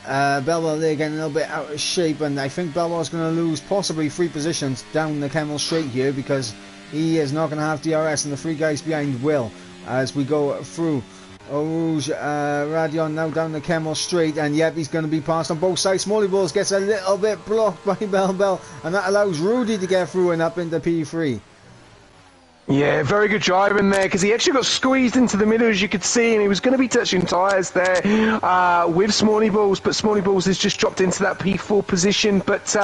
Belbel there getting a little bit out of shape, and I think Belbel is going to lose possibly 3 positions down the Camel Straight here, because he is not going to have DRS, and the 3 guys behind will, as we go through. Rouge Radion now down the Camel Straight, and yep, he's going to be passed on both sides. Smalley Balls gets a little bit blocked by Belbel, and that allows Rudy to get through and up into P3. Yeah, very good driving there, because he actually got squeezed into the middle, as you could see, and he was going to be touching tyres there with Smalley Balls, but Smalley Balls has just dropped into that P4 position. But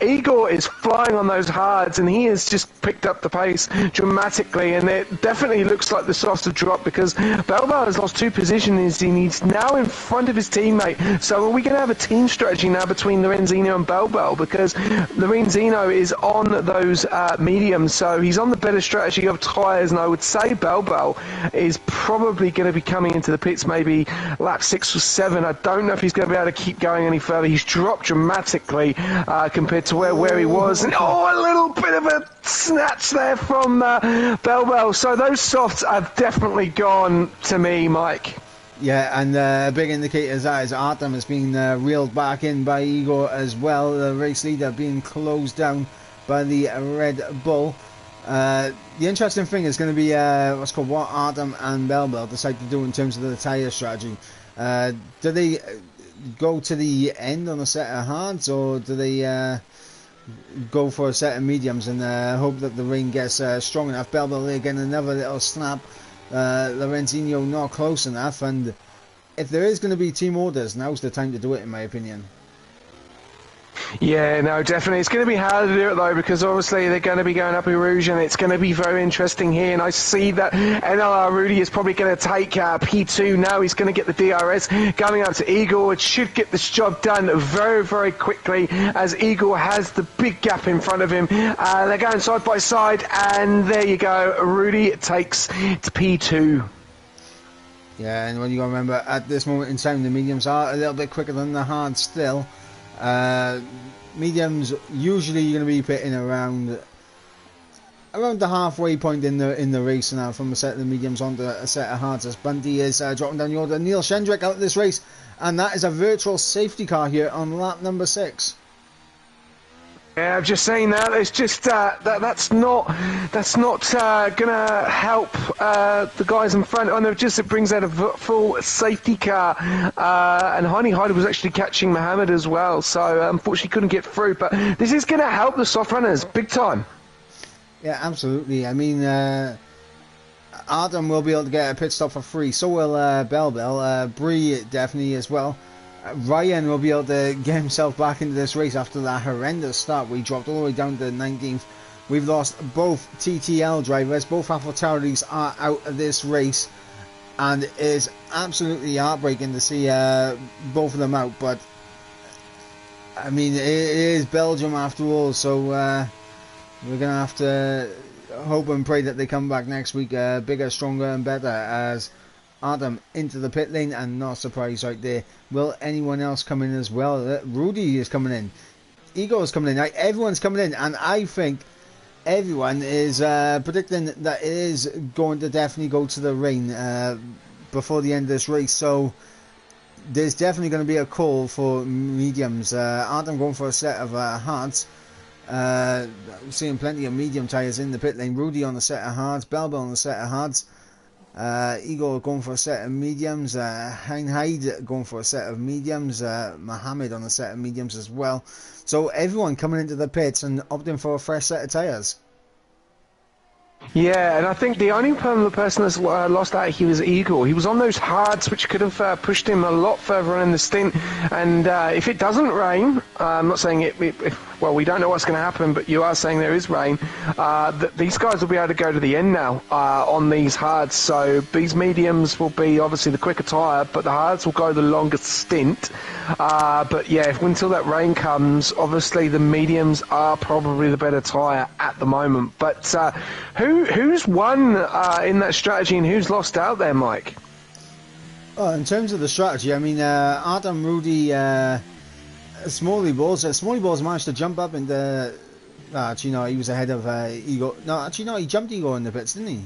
Igor is flying on those hards, and he has just picked up the pace dramatically, and it definitely looks like the softs have dropped, because Belbel has lost 2 positions, and he's now in front of his teammate. So are we going to have a team strategy now between Lorenzino and Belbel, because Lorenzino is on those mediums, so he's on the better strategy of tyres, and I would say Belbel is probably going to be coming into the pits maybe lap 6 or 7. I don't know if he's going to be able to keep going any further. He's dropped dramatically compared to where he was, and a little bit of a snatch there from Belbel. So those softs have definitely gone to me, Mike. Yeah, and a big indicator is that is Artem has been reeled back in by Igor as well. The race leader being closed down by the Red Bull. The interesting thing is going to be what Artem and Belbel decide to do in terms of the tyre strategy. Do they go to the end on a set of hards, or do they go for a set of mediums and hope that the rain gets strong enough? Belbel there getting another little snap. Lorenzino not close enough, and if there is going to be team orders, now's the time to do it, in my opinion. Yeah, no, definitely. It's going to be hard to do it, though, because obviously they're going to be going up in Rouge, and it's going to be very interesting here. And I see that NLR Rudy is probably going to take P2 now. He's going to get the DRS going up to Igor. It should get this job done very, very quickly, as Igor has the big gap in front of him. They're going side by side, and there you go. Rudy takes to P2. Yeah, and when you got to remember, at this moment in time, the mediums are a little bit quicker than the hards still. Mediums usually you're going to be pitting around the halfway point in the race now, from a set of the mediums onto a set of hards, as Bundy is dropping down the order. Neil Shendrick out of this race, and that is a virtual safety car here on lap number 6. Yeah, I've just seen that. It's just that's not gonna help the guys in front. And it brings out a full safety car, and Heine Hyder was actually catching Mohammed as well, so unfortunately couldn't get through. But this is gonna help the soft runners big time. Yeah, absolutely. I mean, Adam will be able to get a pit stop for free. So will Bell. Bree definitely as well. Ryan will be able to get himself back into this race after that horrendous start. We dropped all the way down to 19th. We've lost both TTL drivers. Both AlphaTauri's are out of this race. And it is absolutely heartbreaking to see both of them out. But, I mean, it is Belgium after all. So we're going to have to hope and pray that they come back next week bigger, stronger and better, as Adam into the pit lane, and not surprised right there. Will anyone else come in as well? Rudy is coming in. Igor is coming in. Everyone's coming in, and I think everyone is predicting that it is going to definitely go to the rain before the end of this race. So there's definitely going to be a call for mediums. Adam going for a set of hards. Seeing plenty of medium tyres in the pit lane. Rudy on the set of hards. Belbel on the set of hards. Igor going for a set of mediums. Heinheid going for a set of mediums. Mohammed on a set of mediums as well. So everyone coming into the pits and opting for a fresh set of tyres. Yeah, and I think the only person that's lost out here was Igor. He was on those hards, which could have pushed him a lot further on in the stint. And if it doesn't rain, I'm not saying well, we don't know what's going to happen, but you are saying there is rain. These guys will be able to go to the end now on these hards. So these mediums will be obviously the quicker tyre, but the hards will go the longest stint. But yeah, until that rain comes, obviously the mediums are probably the better tyre at the moment. But who's won in that strategy and who's lost out there, Mike? In terms of the strategy, I mean, Adam, Rudy, Smalley Balls managed to jump up into... actually, no, he was ahead of Igor. No, actually, no, he jumped Igor in the pits, didn't he?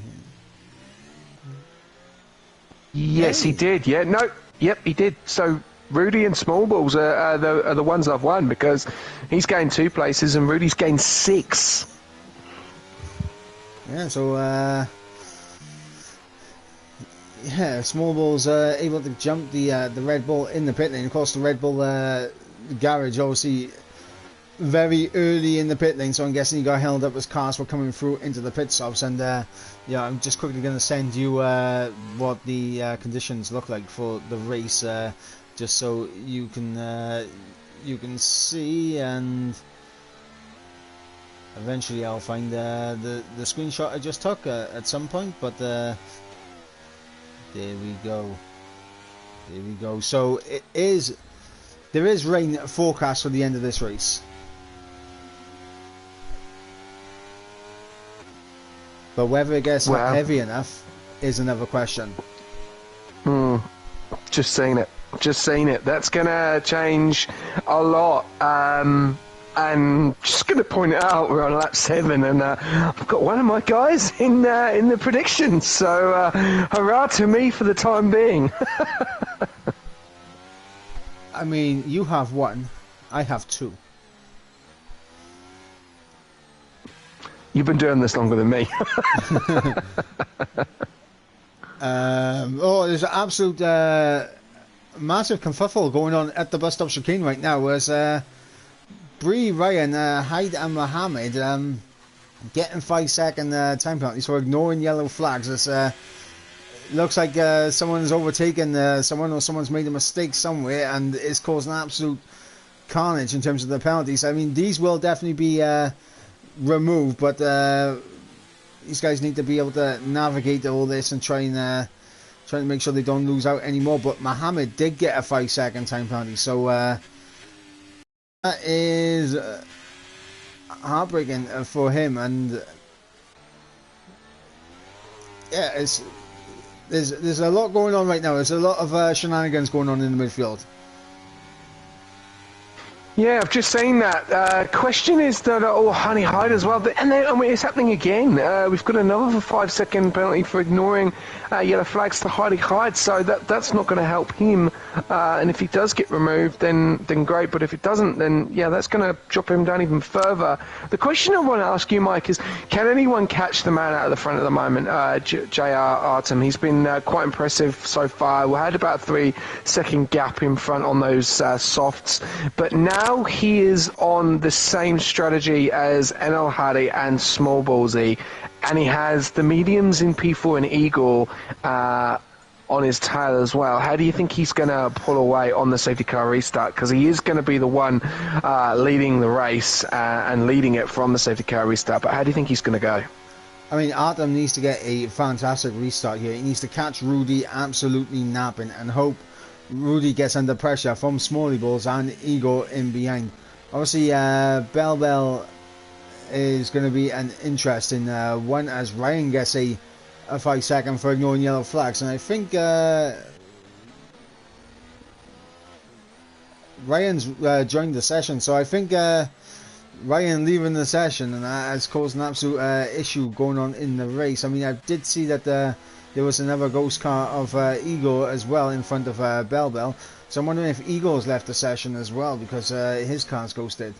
Yes, he did, yeah. No, yep, he did. So Rudy and Small Balls are the ones I've won, because he's gained 2 places and Rudy's gained 6. Yeah, so yeah, Small Bull's able to jump the Red Bull in the pit lane. Of course, the Red Bull garage obviously very early in the pit lane, so I'm guessing he got held up as cars were coming through into the pit stops. And yeah, I'm just quickly going to send you what the conditions look like for the race, just so you can see, and eventually I'll find the screenshot I just took at some point. But there we go. So there is rain forecast for the end of this race. But whether it gets heavy enough is another question. Just seen it. That's going to change a lot. And just going to point it out, we're on lap 7, and I've got one of my guys in the predictions. So hurrah to me for the time being. I mean, you have 1, I have 2. You've been doing this longer than me. There's an absolute massive kerfuffle going on at the bus stop chicane right now, as Bree, Ryan, Hyde and Mohammed getting 5-second time penalties for ignoring yellow flags. It looks like someone's overtaken someone, or someone's made a mistake somewhere, and it's caused an absolute carnage in terms of the penalties. I mean, these will definitely be removed, but these guys need to be able to navigate all this and try to make sure they don't lose out anymore. But Mohammed did get a 5-second time penalty, so that is heartbreaking for him. And yeah, there's a lot going on right now. There's a lot of shenanigans going on in the midfield. Yeah, I've just seen that. Question is that Honey Hyde as well, and it's happening again. We've got another 5-second penalty for ignoring yellow flags to Honey Hyde, so that's not going to help him. And if he does get removed, then great. But if it doesn't, then yeah, that's going to drop him down even further. The question I want to ask you, Mike, is can anyone catch the man out of the front at the moment? JR Artem, he's been quite impressive so far. We had about a 3-second gap in front on those softs, but now now he is on the same strategy as NL Hardy and Small Ballsy, and he has the mediums in P4 and Eagle on his tail as well. How do you think he's going to pull away on the safety car restart? Because he is going to be the one leading the race and leading it from the safety car restart. But how do you think he's going to go? I mean, Artem needs to get a fantastic restart here. He needs to catch Rudy absolutely napping and hope Rudy gets under pressure from Smalley Balls and Igor in behind. Obviously, Bell is going to be an interesting one as Ryan gets a 5 second for ignoring yellow flags, and I think Ryan's joined the session, so I think Ryan leaving the session, and that has caused an absolute issue going on in the race. I mean, I did see that there was another ghost car of Igor as well in front of Bell, so I'm wondering if Igor's left the session as well because his car's ghosted.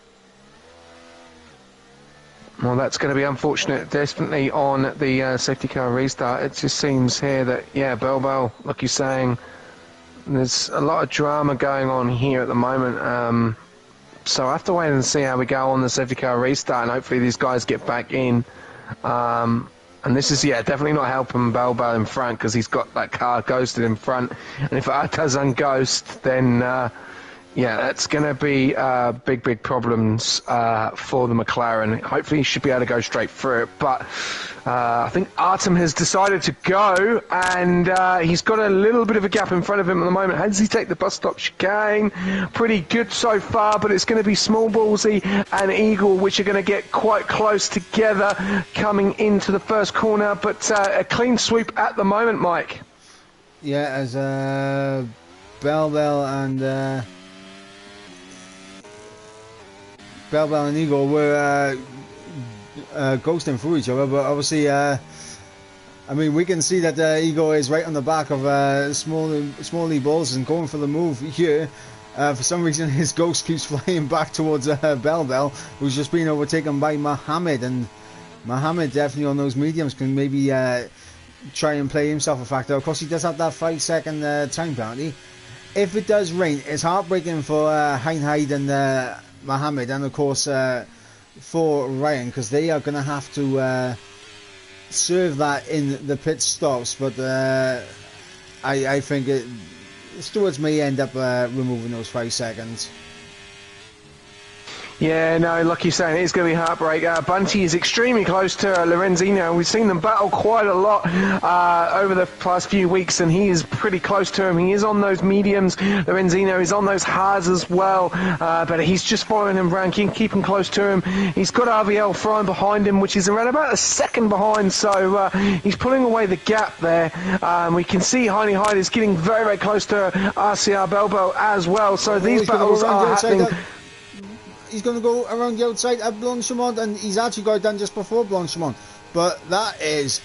Well, that's going to be unfortunate, definitely on the safety car restart. It just seems here that, yeah, Bell, like you're saying, there's a lot of drama going on here at the moment. So I have to wait and see how we go on the safety car restart, and hopefully these guys get back in. And this is, yeah, definitely not helping Bell in front because he's got that car ghosted in front. And if it does unghost, then, yeah, that's going to be big problems for the McLaren. Hopefully he should be able to go straight through it. But I think Artem has decided to go, and he's got a little bit of a gap in front of him at the moment. How does he take the bus stop chicane? Pretty good so far, but it's going to be Small Ballsy and Eagle, which are going to get quite close together coming into the first corner. But a clean sweep at the moment, Mike. Yeah, as Bell and... Bell and Eagle were ghosting through each other, but obviously, I mean, we can see that Eagle is right on the back of Smalley Balls and going for the move here. For some reason, his ghost keeps flying back towards Bell, who's just being overtaken by Mohammed, and Mohammed definitely on those mediums can maybe try and play himself a factor. Of course, he does have that 5 second time penalty. If it does rain, it's heartbreaking for Heinheid and Mohammed, and of course for Ryan, because they are going to have to serve that in the pit stops, but I think Stewards may end up removing those 5 seconds. Yeah, no, like you're saying, it's going to be heartbreak. Bunty is extremely close to Lorenzino. We've seen them battle quite a lot over the past few weeks, and he is pretty close to him. He is on those mediums. Lorenzino is on those hards as well, but he's just following him around, keeping close to him. He's got RVL flying behind him, which is around about a second behind, so he's pulling away the gap there. We can see Heine Hyde is getting very close to RCR Belbo as well, so these battles are happening. He's going to go around the outside at Blanchimont, and he's actually got it done just before Blanchimont. But that is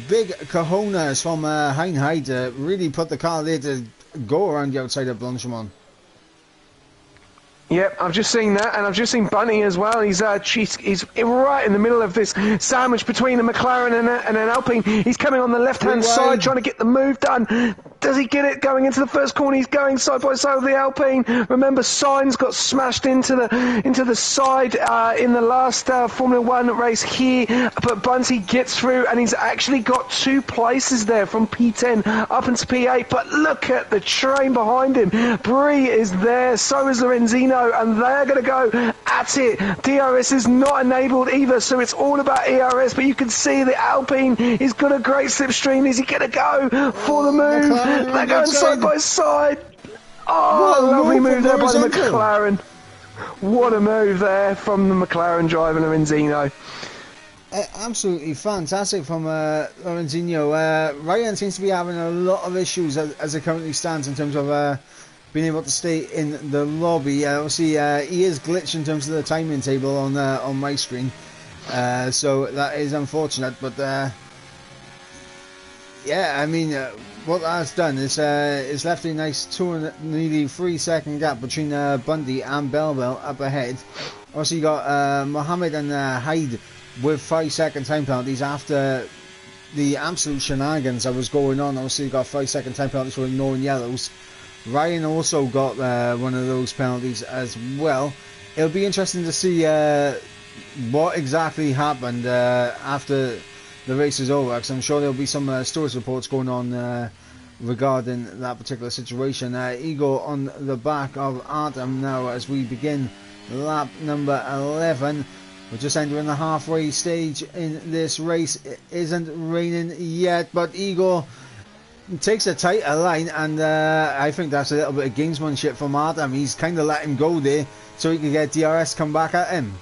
big cojones from Heinheid to really put the car there to go around the outside of Blanchimont. Yep, I've just seen that, and I've just seen Bunny as well. He's right in the middle of this sandwich between a McLaren and an Alpine. He's coming on the left-hand side, trying to get the move done. Does he get it going into the first corner? He's going side by side with the Alpine. Remember, Sainz got smashed into the side in the last Formula 1 race here, but Bunty gets through, and he's actually got 2 places there from P10 up into P8. But look at the train behind him. Brie is there, so is Lorenzino, and they're going to go at it. DRS is not enabled either, so it's all about ERS, but you can see the Alpine, he's got a great slipstream. Is he going to go for the move? They're going side by side. Oh, lovely move there by the McLaren. What a move there from the McLaren driver, Lorenzino. Absolutely fantastic from Lorenzino. Ryan seems to be having a lot of issues as it currently stands in terms of being able to stay in the lobby. Obviously, he is glitched in terms of the timing table on my screen, so that is unfortunate. But yeah, I mean, what that's done is left a nice nearly 3 second gap between Bundy and Bell up ahead. Also, you got Mohammed and Hyde with 5 second time penalties after the absolute shenanigans that was going on. Obviously, you got 5 second time penalties for ignoring yellows. Ryan also got one of those penalties as well. It'll be interesting to see what exactly happened after the race is over, because I'm sure there'll be some stories reports going on regarding that particular situation. Igor on the back of Artem now as we begin lap number 11. We're just entering the halfway stage in this race. It isn't raining yet, but Igor takes a tighter line, and I think that's a little bit of gamesmanship from Artem. He's kind of let him go there so he could get DRS come back at him.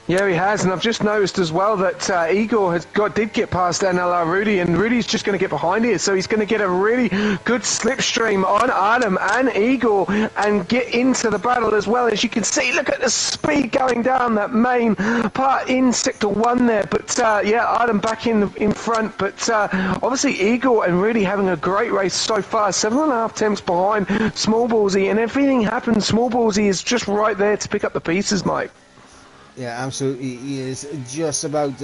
Yeah, he has, and I've just noticed as well that Igor did get past NLR Rudy, and Rudy's just going to get behind here, so he's going to get a really good slipstream on Artem and Igor and get into the battle as well. As you can see, look at the speed going down that main part in Sector 1 there, but yeah, Artem back in front, but obviously Igor and Rudy having a great race so far, 7.5 attempts behind Small Ballsy, and if anything happens, Small Ballsy is just right there to pick up the pieces, Mike. Yeah, absolutely. He is just about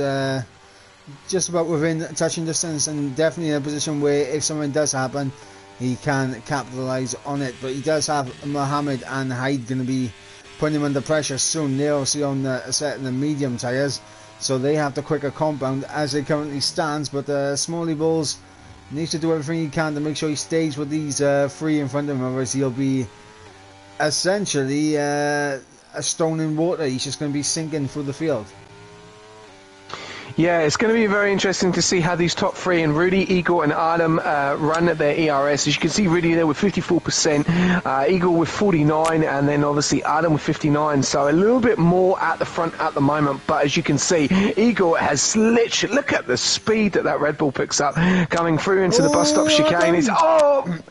within touching distance, and definitely in a position where if something does happen, he can capitalise on it. But he does have Mohammed and Hyde going to be putting him under pressure soon. They're obviously on the set in the medium tyres, so they have the quicker compound as it currently stands. But Smalley Balls needs to do everything he can to make sure he stays with these three in front of him, otherwise he'll be essentially a stone in water. He's just going to be sinking through the field. Yeah, it's going to be very interesting to see how these top three, and Rudy, Igor and Artem, run at their ERS. As you can see, Rudy there with 54%, Igor with 49%, and then obviously Artem with 59%. So a little bit more at the front at the moment. But as you can see, Igor has literally, look at the speed that Red Bull picks up coming through into the bus stop chicane.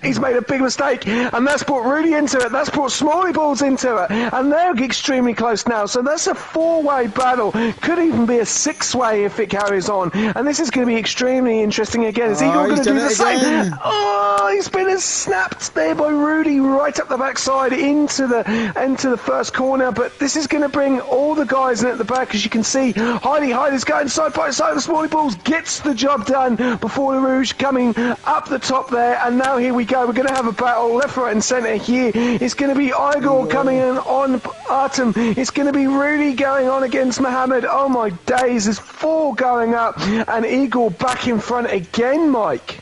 He's made a big mistake, and that's brought Rudy into it. That's brought Smalley Balls into it, and they're extremely close now. So that's a 4-way battle. Could even be a 6-way if it carries on, and this is going to be extremely interesting again. Is Igor going to do the same? Oh, he's been snapped there by Rudy right up the backside into the first corner, but this is going to bring all the guys in at the back. As you can see, Hyde is going side by side. The Smalley Balls gets the job done before the Rouge coming up the top there, and now here we go. We're going to have a battle left, right and centre here. It's going to be Igor coming in on Artem. It's going to be Rudy going on against Mohammed. Oh my days, there's 4 going up, and Igor back in front again, Mike.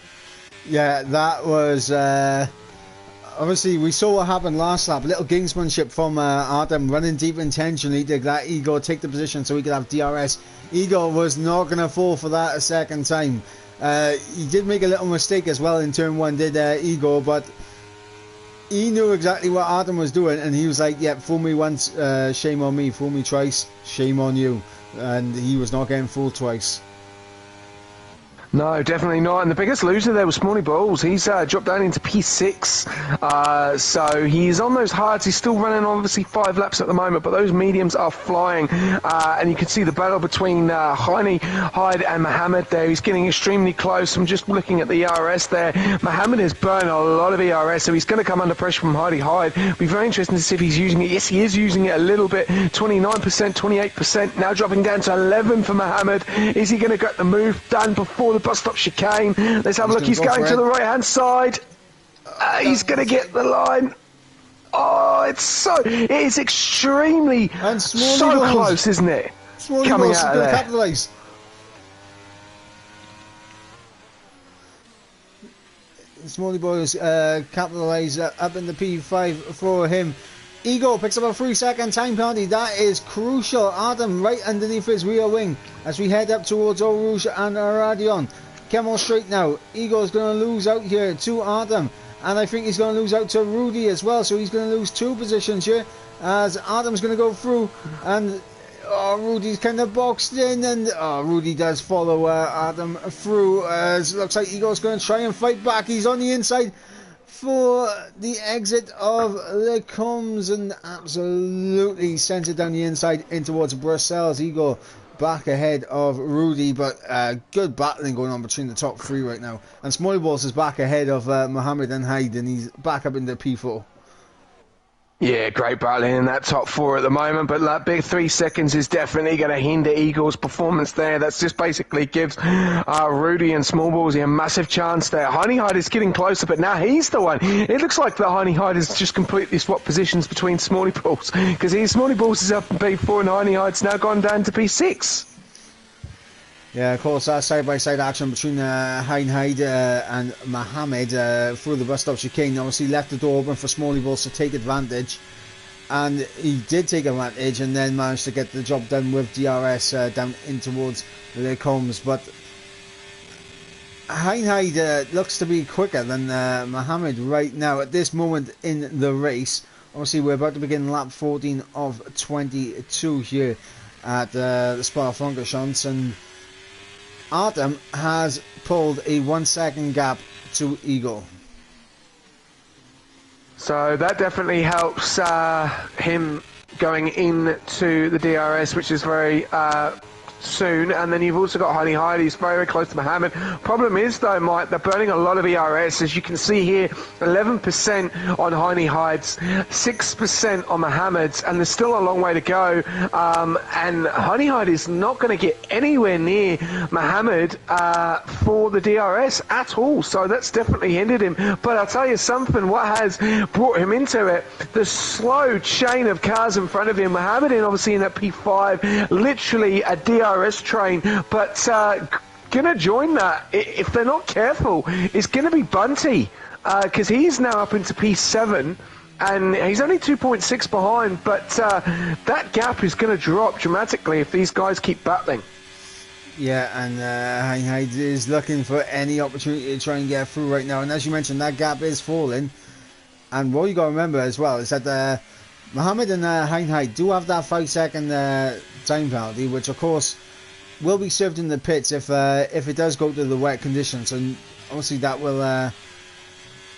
Yeah, that was obviously we saw what happened last lap. A little gamesmanship from Artem running deep intentionally to let Igor take the position so he could have DRS. Igor was not going to fall for that a second time. He did make a little mistake as well in turn 1, did Igor, but he knew exactly what Artem was doing, and he was like, yeah, fool me once, shame on me, fool me twice, shame on you. And he was not getting fooled twice. No, definitely not. And the biggest loser there was Smalley Balls. He's dropped down into P6. So he's on those hards. He's still running obviously 5 laps at the moment, but those mediums are flying. And you can see the battle between Hyde and Mohammed there. He's getting extremely close. I'm just looking at the ERS there. Mohammed has burned a lot of ERS, so he's going to come under pressure from Hyde. Be very interesting to see if he's using it. Yes, he is using it a little bit. 29%, 28%. Now dropping down to 11 for Mohammed. Is he going to get the move done before the bus stop chicane? Let's have a look. He's going to the right hand side. He's going to get the line. Oh, it is extremely so close, isn't it? Coming out of there. Capitalise. Smalley Boys capitalise up in the P5 for him. Igor picks up a 3-second time penalty. That is crucial. Artem right underneath his rear wing as we head up towards Eau Rouge and Radion. Come straight now. Igor's going to lose out here to Artem, and I think he's going to lose out to Rudy as well, so he's going to lose 2 positions here as Artem's going to go through, and Rudy's kind of boxed in, and Rudy does follow Artem through as it looks like Igor's going to try and fight back. He's on the inside for the exit of Le Combs and absolutely sends it down the inside in towards Brussels. Igor back ahead of Rudy, but good battling going on between the top 3 right now. And Smalley Balls is back ahead of Mohammed and Hyde, and he's back up into P4. Yeah, great battling in that top four at the moment, but that big 3 seconds is definitely going to hinder Eagle's performance there. That's just basically gives Rudy and Small Ballsy a massive chance there. Honeyhide is getting closer, but now he's the one. It looks like the Honeyhide has just completely swapped positions between Smalley Balls, because Smalley Balls is up in P4 and Honeyhide's now gone down to P6. Yeah, of course, side-by-side action between Heinheid and Mohammed through the bus stop chicane. Obviously left the door open for Smalley Balls to take advantage, and he did take advantage and then managed to get the job done with DRS down in towards the combs. But Heinheid looks to be quicker than Mohammed right now at this moment in the race. Obviously, we're about to begin lap 14 of 22 here at the Spa-Francorchamps, and Artem has pulled a 1 second gap to Eagle. So that definitely helps him going into the DRS, which is very soon. And then you've also got Honeyhide, he's very, very close to Mohammed. Problem is, though, Mike, they're burning a lot of ERS. As you can see here, 11% on Honeyhide's, 6% on Mohammed's, and there's still a long way to go. And Honeyhide is not going to get anywhere near Mohammed for the DRS at all. So that's definitely hindered him. But I'll tell you something, what has brought him into it, the slow chain of cars in front of him. Mohammed in obviously in that P5, literally a DRS train, but gonna join that, if they're not careful, it's gonna be Bunty, because he's now up into P7 and he's only 2.6 behind, but that gap is going to drop dramatically if these guys keep battling. Yeah, and Heinheid is looking for any opportunity to try and get through right now, and as you mentioned, that gap is falling. And what you got to remember as well is that Mohammed and Heinheid do have that 5 second time penalty, which of course will be served in the pits if it does go to the wet conditions, and obviously that will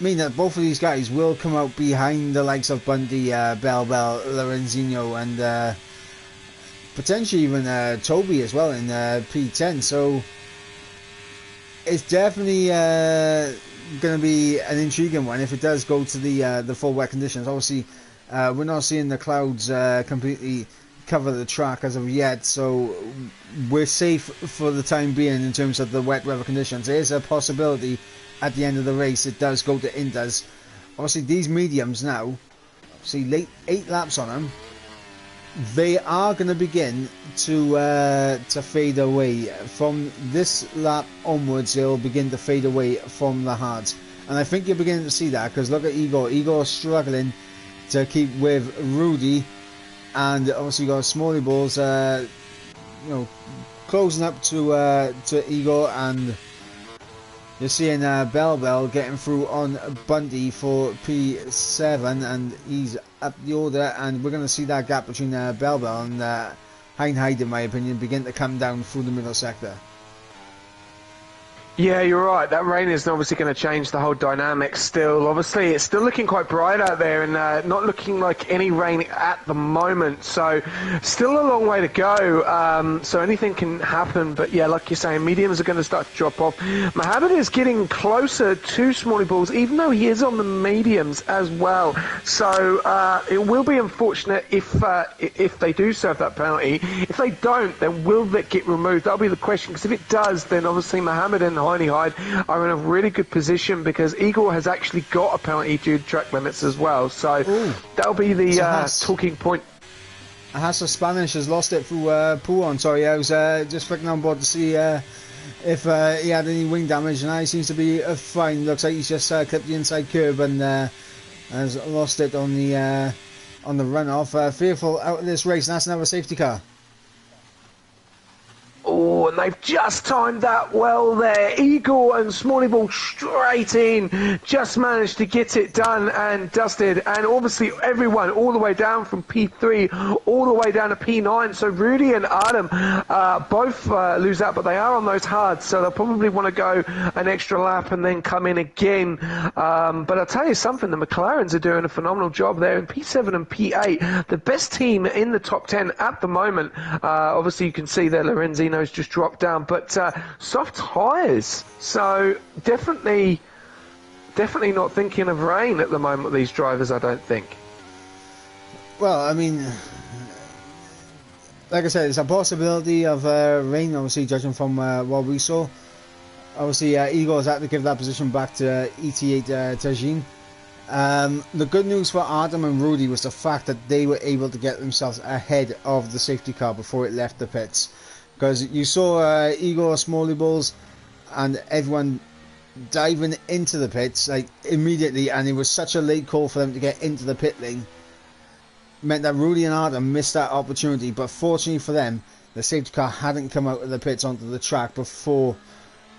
mean that both of these guys will come out behind the likes of Bundy, Bell, Lorenzino, and potentially even Toby as well in P10. So it's definitely going to be an intriguing one if it does go to the full wet conditions. Obviously, we're not seeing the clouds completely cover the track as of yet, so we're safe for the time being in terms of the wet weather conditions. There is a possibility at the end of the race it does go to Inters. Obviously, these mediums now, see, late 8 laps on them, they are going to begin to fade away. From this lap onwards, they'll begin to fade away from the hards, and I think you're beginning to see that, because look at Igor. Igor struggling to keep with Rudy, and obviously you got Smalley Balls, closing up to Igor, and you're seeing Bell getting through on Bundy for P7, and he's up the order, and we're going to see that gap between Bell and Heinheid, in my opinion, begin to come down through the middle sector. Yeah, you're right. That rain is obviously going to change the whole dynamic still. Obviously, it's still looking quite bright out there, and not looking like any rain at the moment. So still a long way to go. So anything can happen. But yeah, like you're saying, mediums are going to start to drop off. Mohammed is getting closer to Smalley Balls, even though he is on the mediums as well. So it will be unfortunate if they do serve that penalty. If they don't, then will that get removed? That'll be the question, because if it does, then obviously Mohammed and Heinheid are in a really good position, because Igor has actually got a penalty due to track limits as well. So that'll be the talking point. Hassa Spanish has lost it through Pouon. Sorry, I was just flicking on board to see if he had any wing damage, and he seems to be fine. Looks like he's just clipped the inside curb and has lost it on the runoff. Fearful out of this race, and that's another safety car. Oh, and they've just timed that well there. Igor and Smalley Ball straight in. Just managed to get it done and dusted. And obviously everyone all the way down from P3 all the way down to P9. So Rudy and Adam both lose out, but they are on those hards. So they'll probably want to go an extra lap and then come in again. But I'll tell you something, the McLarens are doing a phenomenal job there in P7 and P8. The best team in the top 10 at the moment. Obviously you can see there Lorenzino's just dropped down, but soft tyres, so definitely not thinking of rain at the moment, these drivers, I don't think. Well, I mean, like I said, it's a possibility of rain, obviously, judging from what we saw. Obviously, Eagles had to give that position back to ET8 Tajin. The good news for Adam and Rudy was the fact that they were able to get themselves ahead of the safety car before it left the pits. Because you saw Igor, Smalley Bulls, and everyone diving into the pits like immediately, and it was such a late call for them to get into the pit lane. Meant that Rudy and Adam missed that opportunity, but fortunately for them, the safety car hadn't come out of the pits onto the track before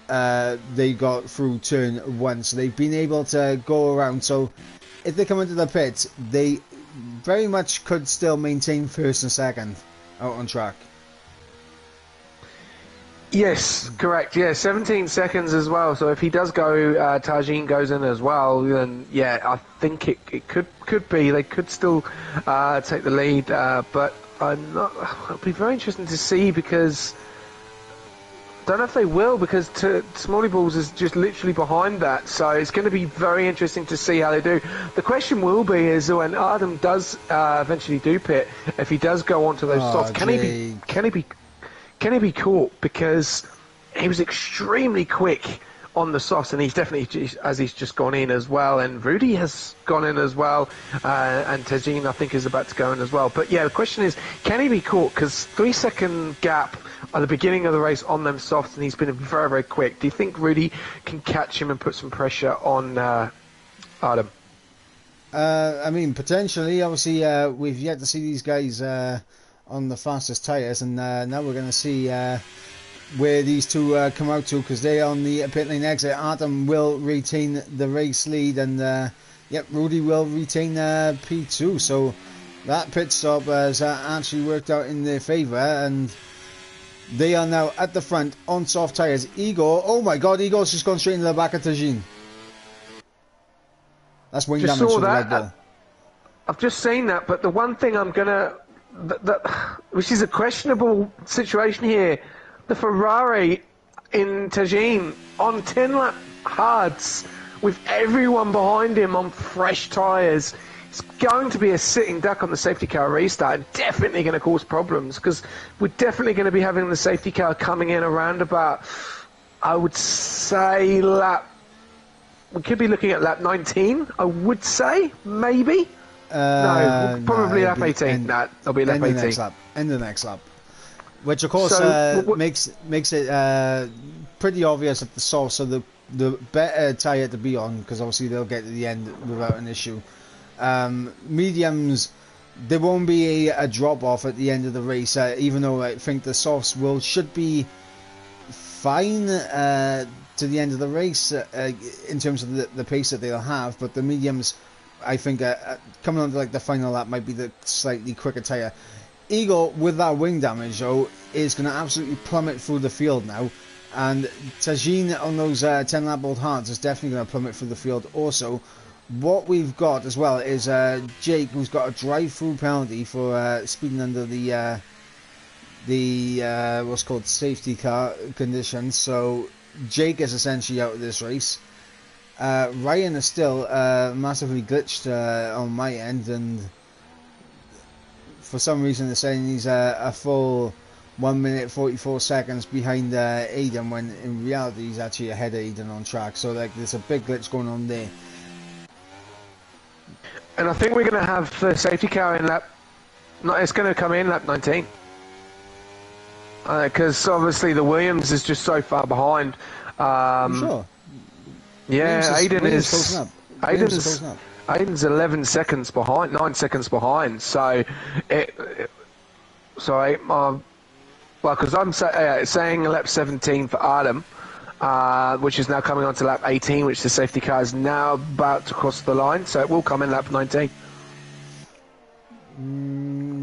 they got through turn 1, so they've been able to go around. So if they come into the pits, they very much could still maintain first and second out on track. Yes, correct. Yeah, 17 seconds as well. So if he does go, Tajin goes in as well, then yeah, I think it could be. They could still take the lead, but I'm not. It'll be very interesting to see, because I don't know if they will, because Smalley Balls is just literally behind that. So it's going to be very interesting to see how they do. The question will be is when Adam does eventually do pit, if he does go onto those softs, can he be caught? Because he was extremely quick on the softs, and he's definitely, as he's just gone in as well, and Rudy has gone in as well, and Tajin I think is about to go in as well. But yeah, the question is, can he be caught? Because 3-second gap at the beginning of the race on them softs, and he's been very, very quick. Do you think Rudy can catch him and put some pressure on Adam? I mean, potentially. Obviously, we've yet to see these guys on the fastest tyres, and now we're going to see where these two come out to, because they're on the pit lane exit. Adam will retain the race lead, and yep, Rudy will retain P2. So that pit stop has actually worked out in their favour, and they are now at the front on soft tyres. Igor, oh my god, Igor's just gone straight into the back of Tajin. That's wing damage for the Red Bull. I've just seen that, but the one thing I'm going to... which is a questionable situation here. The Ferrari in Tajin on 10 lap hards with everyone behind him on fresh tyres. It's going to be a sitting duck on the safety car restart, and definitely going to cause problems, because we're definitely going to be having the safety car coming in around about, I would say, we could be looking at lap 19, I would say, maybe. No, probably lap 18. That'll be lap 18. End of the next lap. Which, of course, makes it pretty obvious that the source of the better tyre to be on, because obviously they'll get to the end without an issue. Mediums, there won't be a drop-off at the end of the race, even though I think the softs should be fine to the end of the race in terms of the pace that they'll have, but the mediums, I think coming on to like the final lap might be the slightly quicker tyre. Eagle, with that wing damage though, is going to absolutely plummet through the field now, and Tajin on those 10 lap old hards is definitely going to plummet through the field also. What we've got as well is Jake, who's got a drive-through penalty for speeding under the what's called safety car conditions, so Jake is essentially out of this race. Ryan is still massively glitched on my end, and for some reason they're saying he's a full 1 minute 44 seconds behind Aiden, when in reality he's actually ahead of Aiden on track. So like there's a big glitch going on there. And I think we're going to have the safety car in lap... No, it's going to come in lap 19. Because obviously the Williams is just so far behind. Sure. Yeah, Aiden's 11 seconds behind, 9 seconds behind. So, because I'm saying lap 17 for Adam, which is now coming on to lap 18, which the safety car is now about to cross the line. So it will come in lap 19.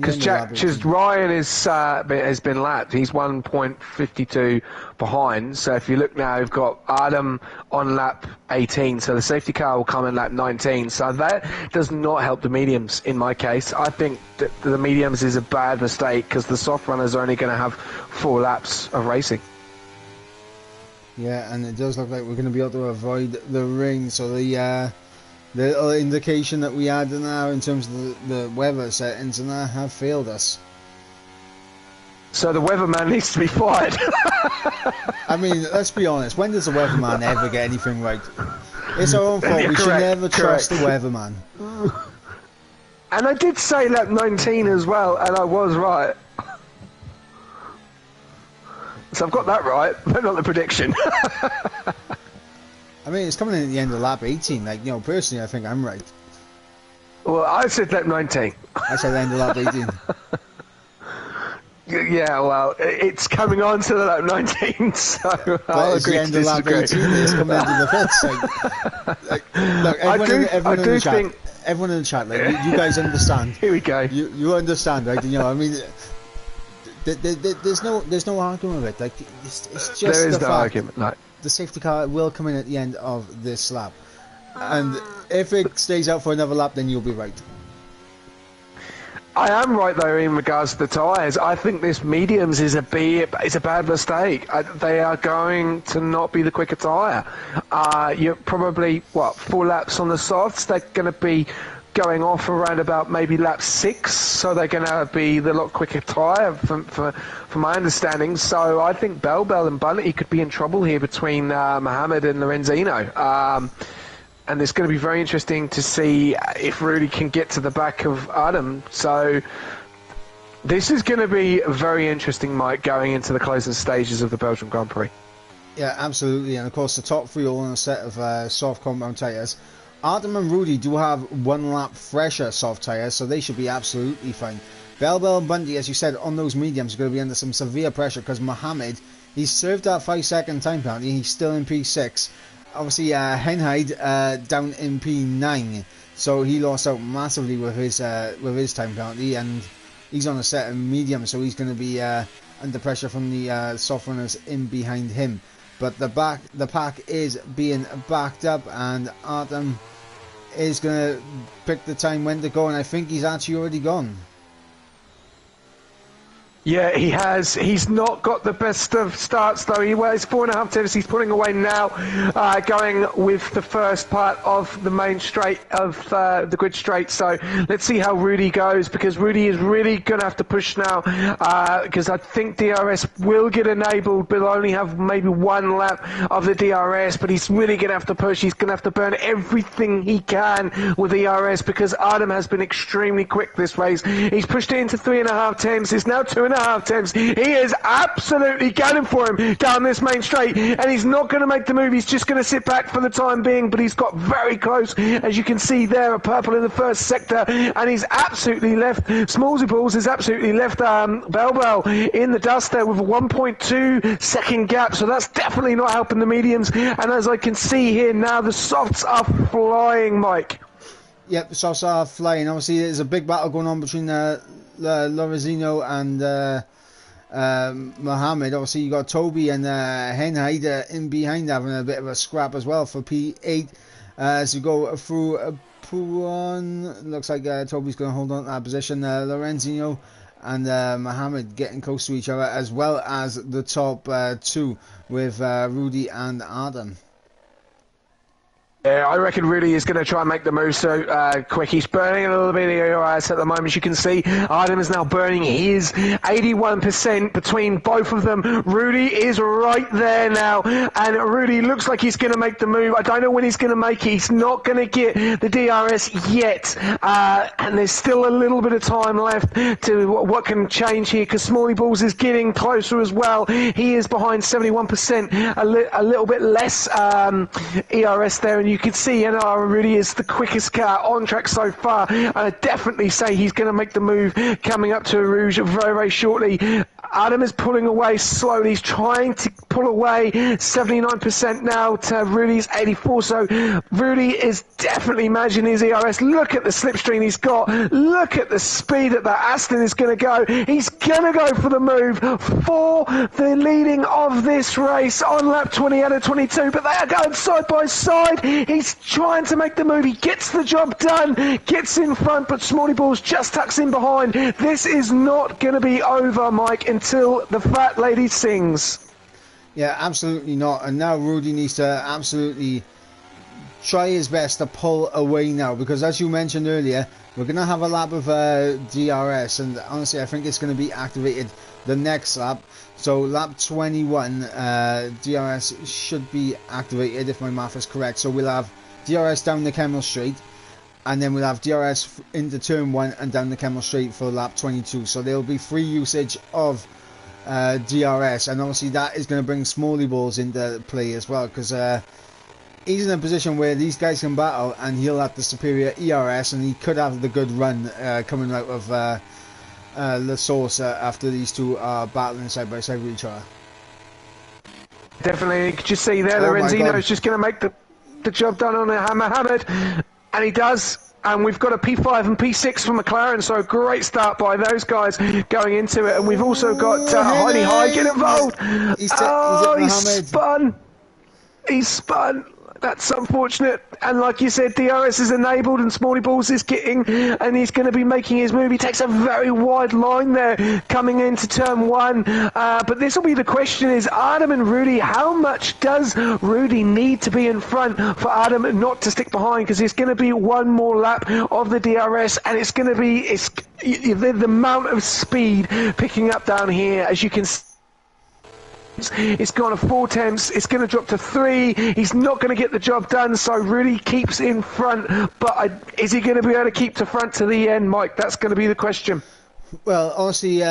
Because Ryan has been lapped. He's 1.52 behind. So if you look now, we've got Adam on lap 18. So the safety car will come in lap 19. So that does not help the mediums in my case. I think that the mediums is a bad mistake, because the soft runners are only going to have 4 laps of racing. Yeah, and it does look like we're going to be able to avoid the ring. So the The little indication that we had now in terms of the weather settings and that have failed us. So the weatherman needs to be fired. I mean, let's be honest. When does the weatherman ever get anything right? It's our own fault. We should never trust the weatherman. And I did say lap 19 as well, and I was right. So I've got that right, but not the prediction. I mean, it's coming in at the end of lap 18. Like, you know, personally, I think I'm right. Well, I said lap 19. I said end of lap 18. Yeah, well, it's coming on to the lap 19, so I'll it's agree the end to of lap disagree. 18. It's coming into the pits. Look, everyone in the chat, like, you guys understand. Here we go. You understand, right? You know, I mean, there's no argument with it. Like, it's just there is the no fact argument. No. the safety car will come in at the end of this lap, and if it stays out for another lap, then you'll be right. I am right though in regards to the tyres. I think this mediums is a bad mistake. They are going to not be the quicker tyre. You're probably 4 laps on the softs. They're going to be going off around about maybe lap 6, so they're going to be the lot quicker tyre from my understanding. So I think Bell and Bunty could be in trouble here between Mohammed and Lorenzino. And it's going to be very interesting to see if Rudy can get to the back of Adam. So this is going to be very interesting, Mike, going into the closing stages of the Belgian Grand Prix. Yeah, absolutely. And of course, the top 3 all on a set of soft compound tyres. Adam and Rudy do have 1 lap fresher soft tyres, so they should be absolutely fine. Bell and Bundy, as you said, on those mediums are going to be under some severe pressure because Mohammed, he's served that 5-second time penalty. He's still in P6. Obviously, Henheid down in P9, so he lost out massively with his time penalty, and he's on a set of medium, so he's going to be under pressure from the soft runners in behind him. But the pack is being backed up, and Artem is going to pick the time when to go, and I think he's actually already gone. Yeah, he has. He's not got the best of starts, though. He wears 4.5 tennis. He's pulling away now, going with the first part of the main straight of the grid straight. So let's see how Rudy goes, because Rudy is really going to have to push now, because I think DRS will get enabled, but he'll only have maybe 1 lap of the DRS, but he's really going to have to push. He's going to have to burn everything he can with DRS, because Adam has been extremely quick this race. He's pushed it into 3.5 temps. It's now 2.5 temps. He is absolutely gunning for him down this main straight, and he's not going to make the move. He's just going to sit back for the time being, but he's got very close, as you can see there, a purple in the first sector, and he's absolutely left. Smallsy Balls has absolutely left Bell in the dust there with a 1.2 second gap, so that's definitely not helping the mediums. And as I can see here now, the softs are flying, Mike. Yep, the softs are flying. Obviously, there's a big battle going on between Lorenzino and Mohammed. Obviously, you got Toby and Henheid in behind, having a bit of a scrap as well for P8 as you go through P1. Looks like Toby's going to hold on to that position. Lorenzino and Mohammed getting close to each other, as well as the top 2 with Rudy and Adam. Yeah, I reckon Rudy is going to try and make the move so quick. He's burning a little bit of ERS at the moment. As you can see, Adam is now burning his 81% between both of them. Rudy is right there now, and Rudy looks like he's going to make the move. I don't know when he's going to make it. He's not going to get the DRS yet, and there's still a little bit of time left to what can change here, because Smalley Balls is getting closer as well. He is behind 71%, a little bit less ERS there, and you can see NR Rudy is the quickest car on track so far. I definitely say he's going to make the move coming up to Rouge very, very shortly. Adam is pulling away slowly. He's trying to pull away 79% now to Rudy's 84. So Rudy is definitely managing his ERS. Look at the slipstream he's got. Look at the speed that Aston is going to go. He's going to go for the move for the leading of this race on lap 20 out of 22. But they are going side by side. He's trying to make the move. He gets the job done, gets in front, but Smalley Balls just tucks in behind. This is not going to be over, Mike, until the fat lady sings. Yeah, absolutely not. And now Rudy needs to absolutely try his best to pull away now, because as you mentioned earlier, we're going to have a lap of DRS, and honestly I think it's going to be activated the next lap. So lap 21, DRS should be activated if my math is correct. So we'll have DRS down the Kemmel Straight, and then we'll have DRS into turn 1 and down the Kemmel Straight for lap 22. So there will be free usage of DRS, and obviously that is going to bring Smalley Balls into play as well, because he's in a position where these guys can battle, and he'll have the superior ERS, and he could have the good run coming out of La Source after these two are battling side by side with each other. Definitely, you can just see there, Lorenzino is just going to make the job done on Mohammed, and he does. And we've got a P5 and P6 from McLaren, so great start by those guys going into it. And we've also got Heidi High get involved. He's spun. That's unfortunate. And like you said, DRS is enabled and Smalley Balls is getting, and he's going to be making his move. He takes a very wide line there coming into turn 1. But this will be the question, is Adam and Rudy, how much does Rudy need to be in front for Adam not to stick behind? Because it's going to be one more lap of the DRS, and it's going to be the amount of speed picking up down here, as you can see. It's gone to 4 temps, it's going to drop to 3, he's not going to get the job done, so Rudy keeps in front, but is he going to be able to keep to front to the end, Mike? That's going to be the question. Well, honestly,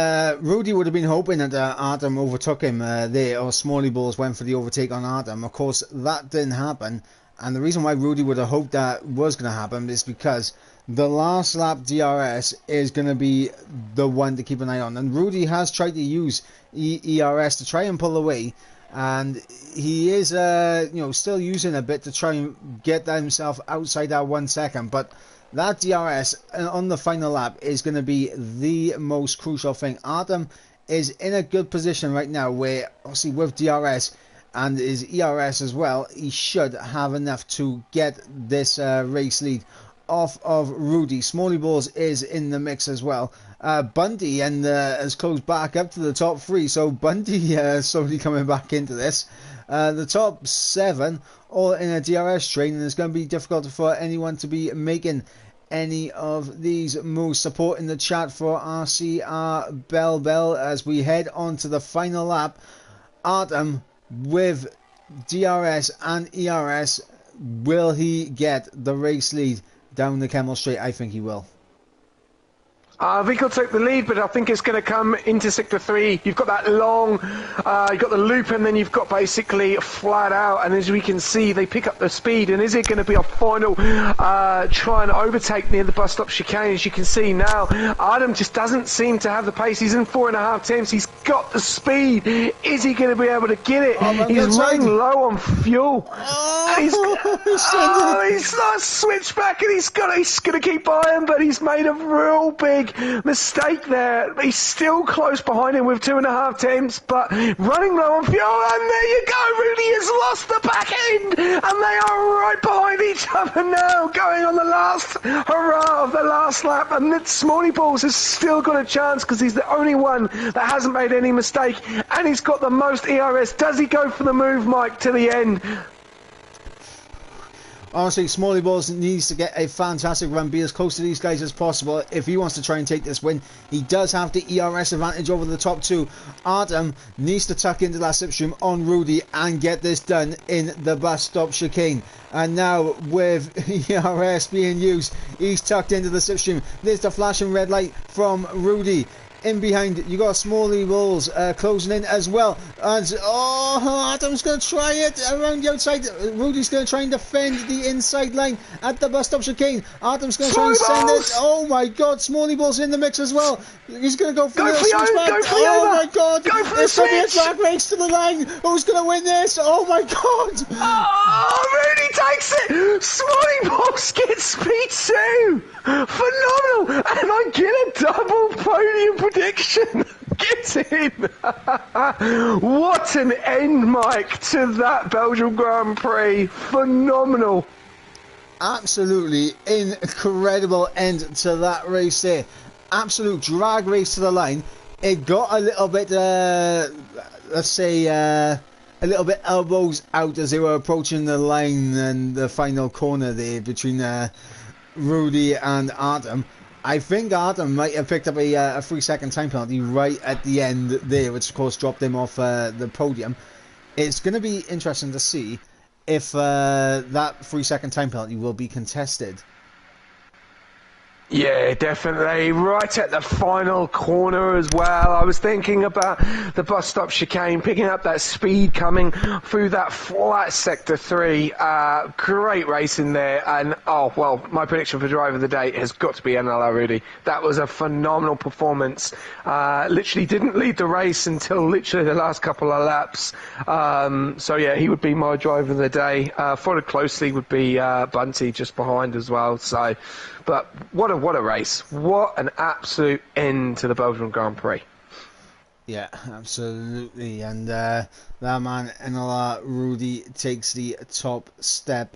Rudy would have been hoping that Adam overtook him there, or Smalley Balls went for the overtake on Adam. Of course, that didn't happen, and the reason why Rudy would have hoped that was going to happen is because the last lap DRS is going to be the one to keep an eye on, and Rudy has tried to use ERS to try and pull away, and he is still using a bit to try and get himself outside that 1 second, but that DRS on the final lap is going to be the most crucial thing. Adam is in a good position right now where obviously with DRS and his ERS as well, he should have enough to get this race lead off of Rudy. Smalley Balls is in the mix as well. Bundy has closed back up to the top 3, so Bundy slowly coming back into this. The top 7 all in a DRS train, and it's going to be difficult for anyone to be making any of these moves. Support in the chat for RCR Bell as we head on to the final lap. Adam with DRS and ERS, will he get the race lead down the Kemmel Straight? I think he will. I think he'll take the lead, but I think it's going to come into Sector 3. You've got that long, you've got the loop, and then you've got basically flat out, and as we can see, they pick up the speed, and is it going to be a final try and overtake near the bus stop chicane? As you can see now, Adam just doesn't seem to have the pace. He's in 4.5 temps. He's got the speed. Is he going to be able to get it? He's running low on fuel. He's not switched back, and he's going to keep by him, but he's made a real big mistake there. He's still close behind him with 2.5 temps, but running low on fuel, and there you go. Rudy has lost the back end, and they are right behind each other now, going on the last hurrah of the last lap, and Smalley Balls has still got a chance because he's the only one that hasn't made any mistake, and he's got the most ERS. Does he go for the move, Mike, to the end? Honestly, Smalley Balls needs to get a fantastic run, be as close to these guys as possible if he wants to try and take this win. He does have the ERS advantage over the top 2. Adam needs to tuck into that slipstream on Rudy and get this done in the bus stop chicane. And now with ERS being used, he's tucked into the slipstream. There's the flashing red light from Rudy. In behind, you got Smalley Balls closing in as well. And Adam's going to try it around the outside. Rudy's going to try and defend the inside line at the bus stop chicane. Adam's going to try and send it. Oh my God, Smalley Balls in the mix as well. He's going to go for the switchback. Oh my God, it's going to be a drag race to the line. Who's going to win this? Oh my God. Oh, Rudy takes it. Smalley Balls gets speed 2. Phenomenal. And I get a double podium prediction. Get in. What an end, Mike, to that Belgium Grand Prix. Phenomenal. Absolutely incredible end to that race there. Absolute drag race to the line. It got a little bit, let's say, a little bit elbows out as they were approaching the line and the final corner there between Rudy and Adam. I think Adam might have picked up a 3-second time penalty right at the end there, which of course dropped him off the podium. It's going to be interesting to see if that 3-second time penalty will be contested. Yeah, definitely. Right at the final corner as well. I was thinking about the bus stop chicane, picking up that speed coming through that flat sector 3. Great race in there. And, oh, well, my prediction for driver of the day has got to be NLR Rudy. That was a phenomenal performance. Literally didn't lead the race until literally the last couple of laps. So, yeah, he would be my driver of the day. Followed closely would be Bunty just behind as well. So, but what a race. What an absolute end to the Belgium Grand Prix. Yeah, absolutely. And that man, NLR Rudy, takes the top step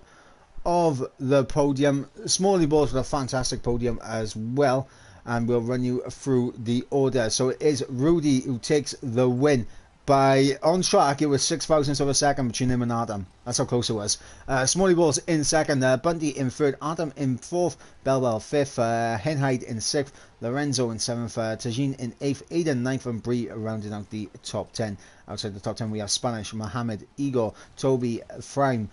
of the podium. Smalley Balls with a fantastic podium as well. And we'll run you through the order. So it is Rudy who takes the win. On track, it was 6 thousandths of a second between him and Adam. That's how close it was. Smalley Balls in second, Bundy in third, Adam in fourth, Belwell fifth, Henheid in sixth, Lorenzo in seventh, Tajin in eighth, Aiden ninth, and Bree rounding out the top 10. Outside the top 10, we have Spanish, Mohammed, Igor, Toby, Frame,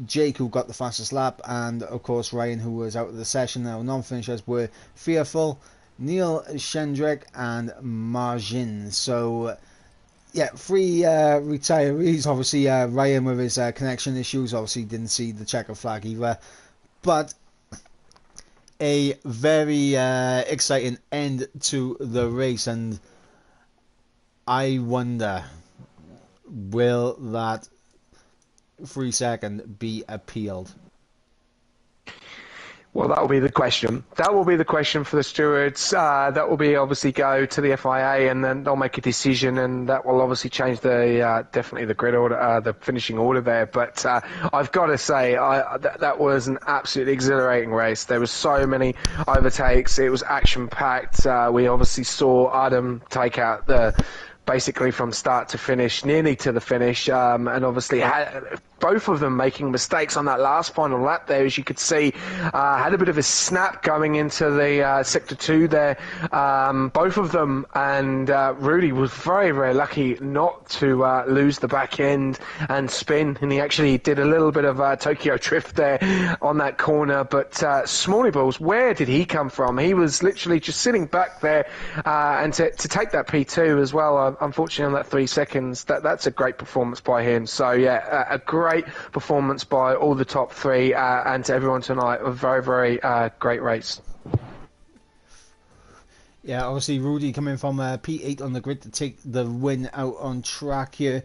Jake, who got the fastest lap, and of course Ryan, who was out of the session. Now, non-finishers were Fearful, Neil Shendrick, and Margin. So, yeah, 3 retirees. Obviously, Ryan with his connection issues obviously didn't see the checker flag either. But a very exciting end to the race. And I wonder, will that 3-second be appealed? Well, that will be the question. That will be the question for the stewards. That will be obviously go to the FIA, and then they'll make a decision, and that will obviously change the definitely the grid order, the finishing order there. But I've got to say, that was an absolutely exhilarating race. There were so many overtakes. It was action packed. We obviously saw Adam take out basically from start to finish, nearly to the finish, and obviously both of them making mistakes on that last final lap there, as you could see. Had a bit of a snap going into the sector 2 there, both of them, and Rudy was very, very lucky not to lose the back end and spin, and he actually did a little bit of Tokyo drift there on that corner. But Smalley Balls, where did he come from? He was literally just sitting back there, and to take that P2 as well, unfortunately on that 3 seconds, that's a great performance by him. So yeah, a great performance by all the top 3, and to everyone tonight, a very, very great race. Yeah, obviously Rudy coming from P8 on the grid to take the win out on track here.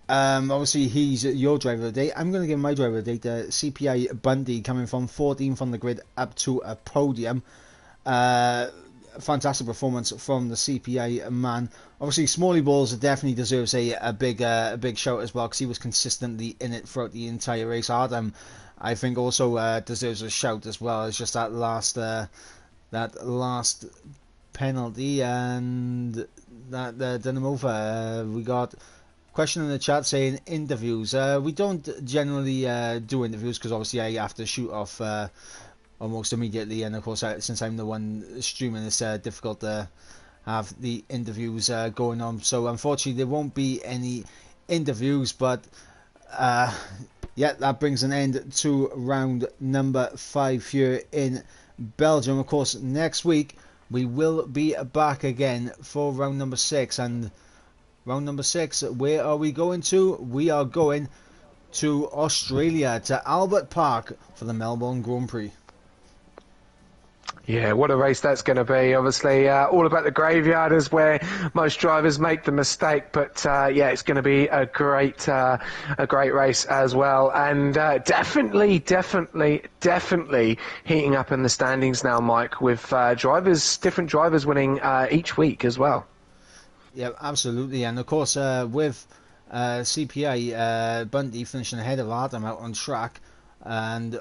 Obviously he's your driver of the day. I'm going to give my driver of the day to CPI Bundy, coming from 14th on the grid up to a podium. Fantastic performance from the CPI man. Obviously, Smalley Balls definitely deserves a big shout as well, because he was consistently in it throughout the entire race. Adam, I think, also deserves a shout as well. It's just that last penalty, and that done him over. We got a question in the chat saying interviews. We don't generally do interviews, because obviously I have to shoot off almost immediately, and of course since I'm the one streaming, it's difficult to have the interviews going on. So unfortunately there won't be any interviews, but yeah, that brings an end to round number 5 here in Belgium. Of course, next week we will be back again for round number 6, and round number 6, where are we going to? We are going to Australia, to Albert Park, for the Melbourne Grand Prix. Yeah, what a race that's going to be. Obviously, all about the graveyard is where most drivers make the mistake. But yeah, it's going to be a great race as well, and definitely heating up in the standings now, Mike, with different drivers winning each week as well. Yeah, absolutely, and of course with CPI Bundy finishing ahead of Adam out on track, and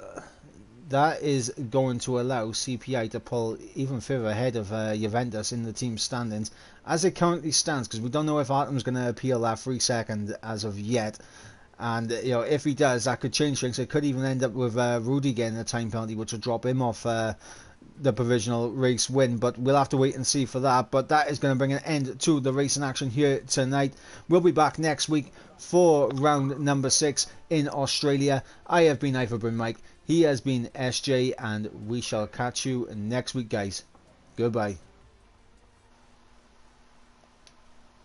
that is going to allow CPI to pull even further ahead of Juventus in the team standings as it currently stands, because we don't know if Artem's going to appeal that 3-second as of yet. And if he does, that could change things. It could even end up with Rudy getting a time penalty, which will drop him off the provisional race win, but we'll have to wait and see for that. But that is going to bring an end to the racing action here tonight. We'll be back next week for round number 6 in Australia. I have been Ivorbrin Mike, he has been SJ, and we shall catch you next week, guys. Goodbye.